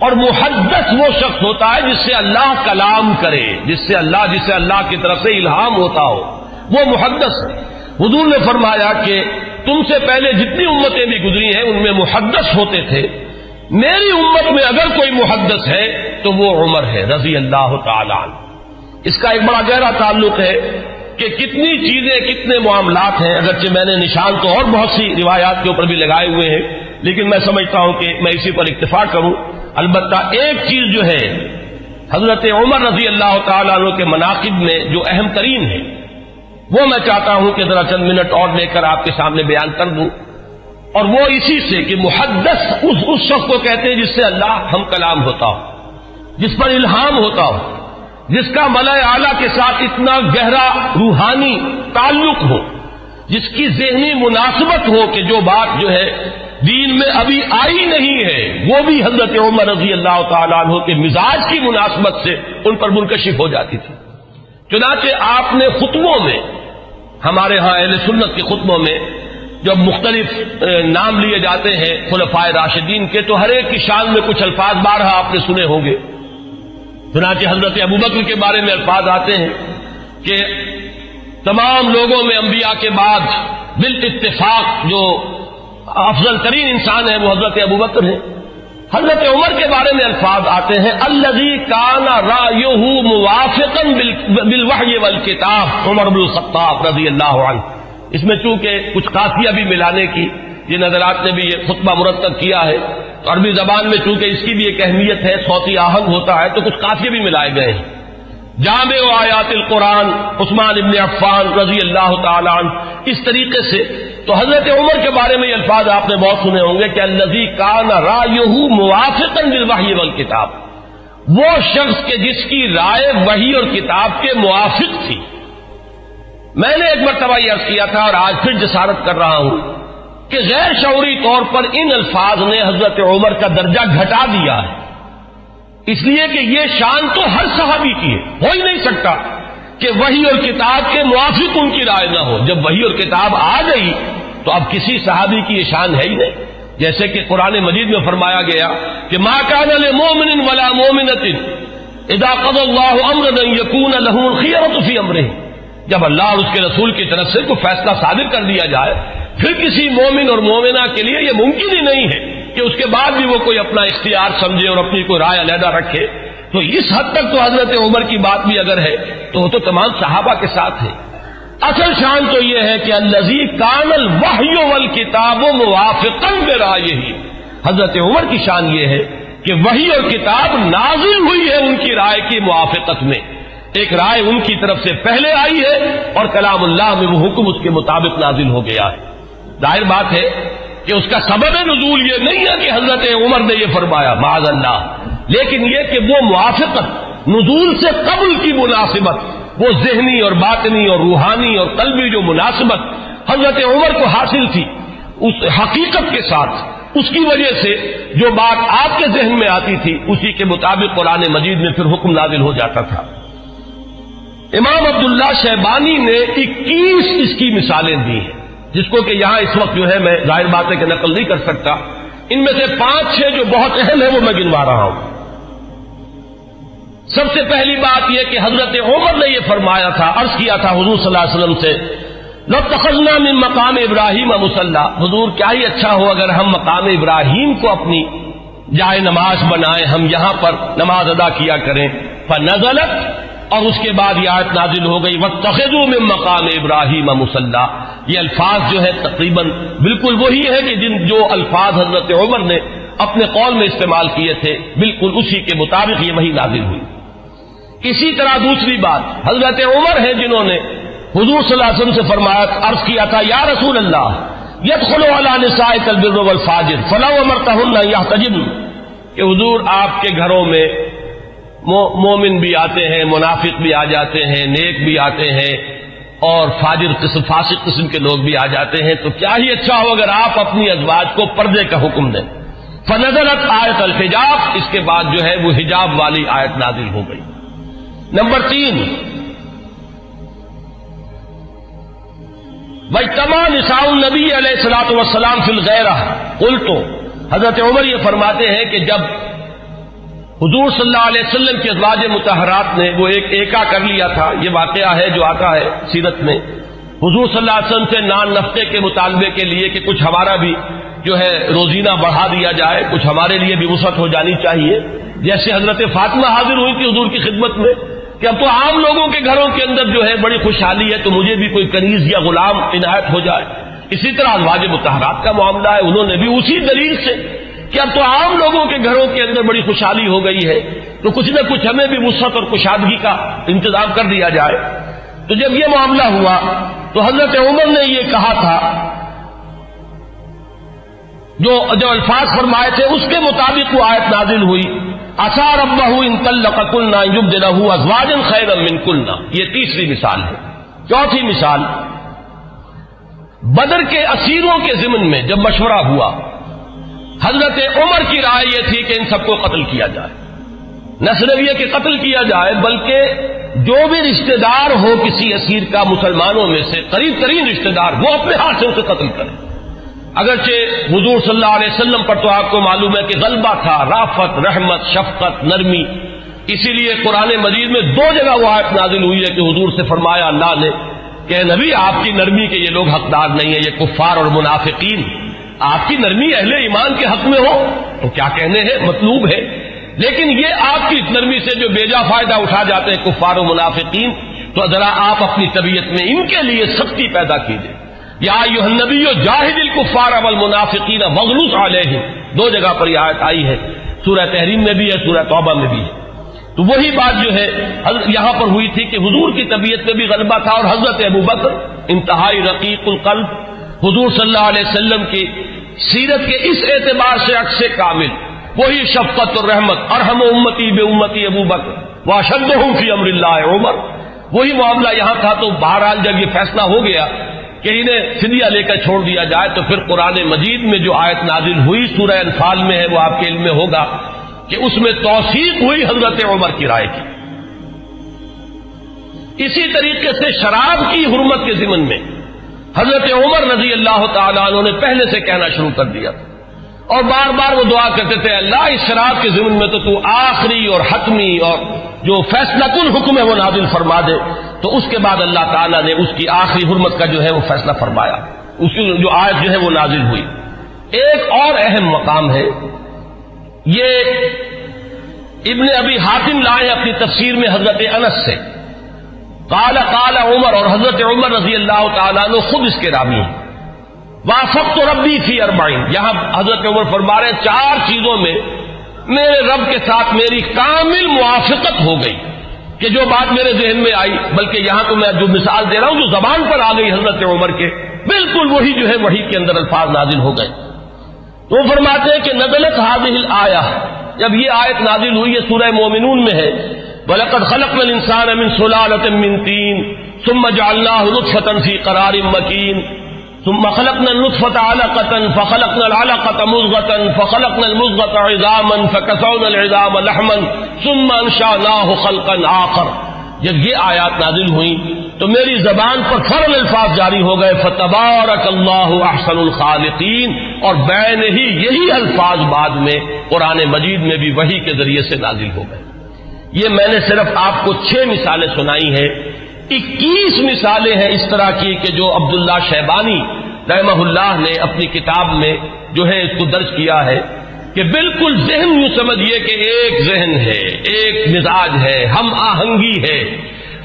اور محدث وہ شخص ہوتا ہے جس سے اللہ کلام کرے، جسے اللہ کی طرف سے الہام ہوتا ہو، وہ محدث ہے۔ حضور نے فرمایا کہ تم سے پہلے جتنی امتیں بھی گزری ہیں ان میں محدث ہوتے تھے، میری امت میں اگر کوئی محدث ہے تو وہ عمر ہے رضی اللہ تعالی عنہ۔ اس کا ایک بڑا گہرا تعلق ہے کہ کتنی چیزیں، کتنے معاملات ہیں، اگرچہ میں نے نشان تو اور بہت سی روایات کے اوپر بھی لگائے ہوئے ہیں، لیکن میں سمجھتا ہوں کہ میں اسی پر اکتفا کروں۔ البتہ ایک چیز جو ہے حضرت عمر رضی اللہ تعالی عنہ کے مناقب میں جو اہم ترین ہے، وہ میں چاہتا ہوں کہ ذرا چند منٹ اور لے کر آپ کے سامنے بیان کر دوں، اور وہ اسی سے کہ محدث اس شخص کو کہتے ہیں جس سے اللہ ہم کلام ہوتا ہو، جس پر الہام ہوتا ہو، جس کا ملائے اعلیٰ کے ساتھ اتنا گہرا روحانی تعلق ہو، جس کی ذہنی مناسبت ہو کہ جو بات جو ہے دین میں ابھی آئی نہیں ہے وہ بھی حضرت عمر رضی اللہ تعالیٰ عنہ کے مزاج کی مناسبت سے ان پر منکشف ہو جاتی تھی۔ چنانچہ آپ نے خطبوں میں، ہمارے ہاں اہل سنت کے خطبوں میں جب مختلف نام لیے جاتے ہیں خلفائے راشدین کے، تو ہر ایک کی شان میں کچھ الفاظ بارہا آپ نے سنے ہوں گے۔ چنانچہ حضرت ابوبکر کے بارے میں الفاظ آتے ہیں کہ تمام لوگوں میں انبیاء کے بعد بالاتفاق جو افضل ترین انسان ہے وہ حضرت ابوبکر ہیں. حضرت عمر کے بارے میں الفاظ آتے ہیں الذی کان رأیہ موافقا بالوحی والکتاب، عمر بن الخطاب رضی اللہ عنہ. اس میں چونکہ کچھ قافیہ بھی ملانے کی یہ نظرات نے بھی یہ خطبہ مرتب کیا ہے، تو عربی زبان میں چونکہ اس کی بھی ایک اہمیت ہے، صوتی آہنگ ہوتا ہے، تو کچھ قافیے بھی ملائے گئے ہیں. جامع آیات القرآن عثمان ابن عفان رضی اللہ تعالی عنہ، اس طریقے سے. تو حضرت عمر کے بارے میں یہ الفاظ آپ نے بہت سنے ہوں گے کہ الذی کان رأیہ موافقا بالوحی والکتاب، وہ شخص کہ جس کی رائے وحی اور کتاب کے موافق تھی. میں نے ایک مرتبہ یہ عرض کیا تھا اور آج پھر جسارت کر رہا ہوں کہ غیر شعوری طور پر ان الفاظ نے حضرت عمر کا درجہ گھٹا دیا ہے، اس لیے کہ یہ شان تو ہر صحابی کی ہے. ہو ہی نہیں سکتا کہ وحی اور کتاب کے موافق ان کی رائے نہ ہو. جب وحی اور کتاب آ گئی تو اب کسی صحابی کی یہ شان ہے ہی نہیں. جیسے کہ قرآن مجید میں فرمایا گیا کہ ما کان لمؤمن ولا مؤمنۃ اذا قضى الله امرا ان يكون لهم الخيرة في امره، جب اللہ اور اس کے رسول کی طرف سے کوئی فیصلہ صادر کر دیا جائے پھر کسی مومن اور مومنہ کے لیے یہ ممکن ہی نہیں ہے کہ اس کے بعد بھی وہ کوئی اپنا اختیار سمجھے اور اپنی کوئی رائے علیحدہ رکھے. تو اس حد تک تو حضرت عمر کی بات بھی اگر ہے تو وہ تو تمام صحابہ کے ساتھ ہے. اصل شان تو یہ ہے کہ الذی کان الوحی والکتاب موافقا برائیہ، حضرت عمر کی شان یہ ہے کہ وحی اور کتاب نازل ہوئی ہے ان کی رائے کی موافقت میں. ایک رائے ان کی طرف سے پہلے آئی ہے اور کلام اللہ میں وہ حکم اس کے مطابق نازل ہو گیا ہے. ظاہر بات ہے کہ اس کا سبب نزول یہ نہیں ہے کہ حضرت عمر نے یہ فرمایا معاذ اللہ، لیکن یہ کہ وہ موافقت نزول سے قبل کی مناسبت، وہ ذہنی اور باطنی اور روحانی اور قلبی جو مناسبت حضرت عمر کو حاصل تھی اس حقیقت کے ساتھ، اس کی وجہ سے جو بات آپ کے ذہن میں آتی تھی اسی کے مطابق قرآن مجید میں پھر حکم نازل ہو جاتا تھا. امام عبداللہ شیبانی نے 21 اس کی مثالیں دی ہیں، جس کو کہ یہاں اس وقت جو ہے میں ظاہر بات ہے کہ نقل نہیں کر سکتا. ان میں سے 5-6 جو بہت اہم ہیں وہ میں گنوا رہا ہوں. سب سے پہلی بات یہ کہ حضرت عمر نے یہ فرمایا تھا، عرض کیا تھا حضور صلی اللہ علیہ وسلم سے لَاتَّخَذْنَا مِن مقام ابراہیم مصلی، حضور کیا ہی اچھا ہو اگر ہم مقام ابراہیم کو اپنی جائے نماز بنائیں، ہم یہاں پر نماز ادا کیا کریں. فنزلت، اور اس کے بعد یہ آیت نازل ہو گئی وَاتَّخِذُوا مِن مقام ابراہیم مصلی. یہ الفاظ جو ہے تقریباً بالکل وہی ہے کہ جو الفاظ حضرت عمر نے اپنے قول میں استعمال کیے تھے بالکل اسی کے مطابق یہ وہی نازل ہوئی. اسی طرح دوسری بات حضرت عمر ہیں جنہوں نے حضور صلی اللہ علیہ وسلم سے فرمایا، عرض کیا تھا یا رسول اللہ يدخل على نسائك البر والفاجر فلو امرتهن يحتجبن، کہ حضور آپ کے گھروں میں مومن بھی آتے ہیں، منافق بھی آ جاتے ہیں، نیک بھی آتے ہیں اور فاسق قسم کے لوگ بھی آ جاتے ہیں، تو کیا ہی اچھا ہو اگر آپ اپنی ازواج کو پردے کا حکم دیں. فنزلت آیت الحجاب، اس کے بعد جو ہے وہ حجاب والی آیت نازل ہو گئی. نمبر 3 واجتمع نساء النبی علیہ الصلوۃ والسلام فی الغیرہ قلت، حضرت عمر یہ فرماتے ہیں کہ جب حضور صلی اللہ علیہ وسلم کے ازواج مطہرات نے وہ ایکا کر لیا تھا، یہ واقعہ ہے جو آتا ہے سیرت میں، حضور صلی اللہ علیہ وسلم سے نان نفقے کے مطالبے کے لیے کہ کچھ ہمارا بھی جو ہے روزینہ بڑھا دیا جائے، کچھ ہمارے لیے بھی وسعت ہو جانی چاہیے. جیسے حضرت فاطمہ حاضر ہوئی تھی حضور کی خدمت میں کہ اب تو عام لوگوں کے گھروں کے اندر جو ہے بڑی خوشحالی ہے تو مجھے بھی کوئی کنیز یا غلام عنایت ہو جائے. اسی طرح ازواج مطہرات کا معاملہ ہے، انہوں نے بھی اسی دلیل سے کہ اب تو عام لوگوں کے گھروں کے اندر بڑی خوشحالی ہو گئی ہے تو کچھ نہ کچھ ہمیں بھی وسعت اور کشادگی کا انتظام کر دیا جائے. تو جب یہ معاملہ ہوا تو حضرت عمر نے یہ کہا تھا، جو الفاظ فرمائے تھے اس کے مطابق وہ آیت نازل ہوئی عسى ربه ان طلقكن ان يبدله ازواجا خيرا منكن. یہ تیسری مثال ہے. چوتھی مثال، بدر کے اسیروں کے ضمن میں جب مشورہ ہوا حضرت عمر کی رائے یہ تھی کہ ان سب کو قتل کیا جائے. نہ صرف یہ کہ قتل کیا جائے بلکہ جو بھی رشتہ دار ہو کسی اسیر کا مسلمانوں میں سے قریب ترین رشتہ دار وہ اپنے ہاتھ سے اسے قتل کرے. اگرچہ حضور صلی اللہ علیہ وسلم پر تو آپ کو معلوم ہے کہ غلبہ تھا، رافت، رحمت، شفقت، نرمی، اسی لیے قرآن مجید میں 2 جگہ وہ آیت نازل ہوئی ہے کہ حضور سے فرمایا اللہ نے کہ نبی آپ کی نرمی کے یہ لوگ حقدار نہیں ہیں، یہ کفار اور منافقین، آپ کی نرمی اہل ایمان کے حق میں ہو تو کیا کہنے ہیں، مطلوب ہے، لیکن یہ آپ کی نرمی سے جو بیجا فائدہ اٹھا جاتے ہیں کفار و منافقین، تو ذرا آپ اپنی طبیعت میں ان کے لیے سختی پیدا کیجیے۔ یا ایھا النبی جاہد الکفار والمنافقین واغلظ علیہم، 2 جگہ پر یہ آیت آئی ہے، سورہ تحریم میں بھی ہے، سورہ توبہ میں بھی ہے۔ تو وہی بات جو ہے یہاں پر ہوئی تھی کہ حضور کی طبیعت میں بھی غلبہ تھا، اور حضرت ابوبکر انتہائی رقیق القلب، حضور صلی اللہ علیہ وسلم کی سیرت کے اس اعتبار سے عکس کامل، وہی شفقت اور رحمت، ارحم امتی بے امتی ابوبکر واشدہم فی امر اللہ عمر، وہی معاملہ یہاں تھا۔ تو بہرحال جب یہ فیصلہ ہو گیا کہ انہیں فدیہ لے کر چھوڑ دیا جائے، تو پھر قرآن مجید میں جو آیت نازل ہوئی سورہ انفال میں ہے، وہ آپ کے علم میں ہوگا کہ اس میں توثیق ہوئی حضرت عمر کی رائے کی۔ اسی طریقے سے شراب کی حرمت کے ضمن میں حضرت عمر رضی اللہ تعالیٰ عنہ نے پہلے سے کہنا شروع کر دیا تھا، اور بار بار وہ دعا کرتے تھے اللہ اس شراب کے ضمن میں تو آخری اور حتمی اور جو فیصلہ کن حکم ہے وہ نازل فرما دے۔ تو اس کے بعد اللہ تعالیٰ نے اس کی آخری حرمت کا جو ہے وہ فیصلہ فرمایا، اس کی جو آیت جو ہے وہ نازل ہوئی۔ ایک اور اہم مقام ہے، یہ ابن ابی حاتم لائے اپنی تفسیر میں حضرت انس سے، قال عمر، اور حضرت عمر رضی اللہ تعالیٰ عنہ خود اس کے راوی ہیں، وافقت ربی فی 40، یہاں حضرت عمر فرما رہے ہیں 4 چیزوں میں میرے رب کے ساتھ میری کامل موافقت ہو گئی کہ جو بات میرے ذہن میں آئی، بلکہ یہاں تو میں جو مثال دے رہا ہوں جو زبان پر آ گئی حضرت عمر کے، بالکل وہی جو ہے وحی کے اندر الفاظ نازل ہو گئے۔ تو وہ فرماتے ہیں کہ نزلت هذه الآیہ، جب یہ آیت نازل ہوئی ہے سورہ مومنون میں ہے، وَلَقَدْ خَلَقْنَا الْإِنسَانَ مِنْ سُلَالَةٍ مِنْ طِينٍ ثُمَّ جَعَلْنَاهُ نُطْفَةً فِي قَرَارٍ مَكِينٍ ثم خلقنا النطفة علقة فخلقنا العلقة مضغة فخلقنا المضغة عظاما فكسونا العظام لحما ثم انشأناه خلقا آخر۔ جب یہ آیات نازل ہوئیں تو میری زبان پر فوراً الفاظ جاری ہو گئے، فتبارک اللہ احسن الخالقین، اور بین ہی یہی الفاظ بعد میں قرآن مجید میں بھی وحی کے ذریعے سے نازل ہو گئے۔ یہ میں نے صرف آپ کو 6 مثالیں سنائی ہیں، 21 مثالیں ہیں اس طرح کی کہ جو عبداللہ شیبانی رحمہ اللہ نے اپنی کتاب میں جو ہے اس کو درج کیا ہے کہ بالکل ذہن یوں سمجھیے کہ ایک ذہن ہے، ایک مزاج ہے، ہم آہنگی ہے،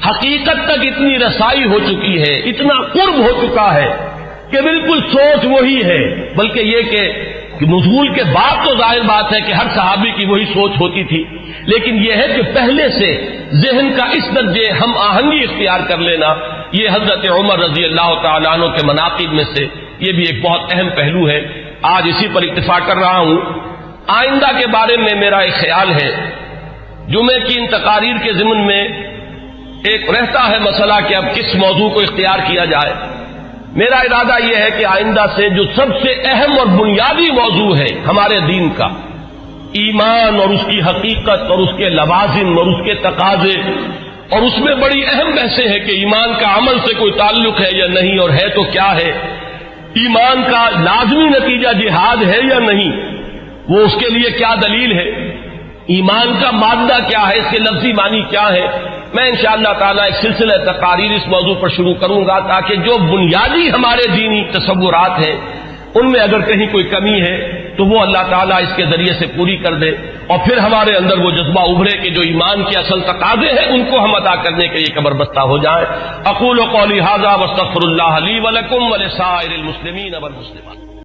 حقیقت تک اتنی رسائی ہو چکی ہے، اتنا قرب ہو چکا ہے کہ بالکل سوچ وہی ہے، بلکہ یہ کہ نزول کے بعد تو ظاہر بات ہے کہ ہر صحابی کی وہی سوچ ہوتی تھی، لیکن یہ ہے کہ پہلے سے ذہن کا اس درجے ہم آہنگی اختیار کر لینا، یہ حضرت عمر رضی اللہ تعالیٰ عنہ کے مناقب میں سے یہ بھی ایک بہت اہم پہلو ہے۔ آج اسی پر اتفاق کر رہا ہوں۔ آئندہ کے بارے میں میرا ایک خیال ہے، جمعے کی ان تقاریر کے ضمن میں ایک رہتا ہے مسئلہ کہ اب کس موضوع کو اختیار کیا جائے۔ میرا ارادہ یہ ہے کہ آئندہ سے جو سب سے اہم اور بنیادی موضوع ہے ہمارے دین کا، ایمان اور اس کی حقیقت اور اس کے لوازم اور اس کے تقاضے، اور اس میں بڑی اہم بحثیں ہیں کہ ایمان کا عمل سے کوئی تعلق ہے یا نہیں، اور ہے تو کیا ہے، ایمان کا لازمی نتیجہ جہاد ہے یا نہیں، وہ اس کے لیے کیا دلیل ہے، ایمان کا مادہ کیا ہے، اس کے لفظی معنی کیا ہے۔ میں انشاءاللہ تعالیٰ ایک سلسلہ تقاریر اس موضوع پر شروع کروں گا تاکہ جو بنیادی ہمارے دینی تصورات ہیں ان میں اگر کہیں کوئی کمی ہے تو وہ اللہ تعالیٰ اس کے ذریعے سے پوری کر دے، اور پھر ہمارے اندر وہ جذبہ ابھرے کہ جو ایمان کے اصل تقاضے ہیں ان کو ہم ادا کرنے کے لیے کمر بستہ ہو جائیں۔ اقول قولی ھذا واستغفر اللہ لی ولکم ولسائر المسلمین والمسلمات۔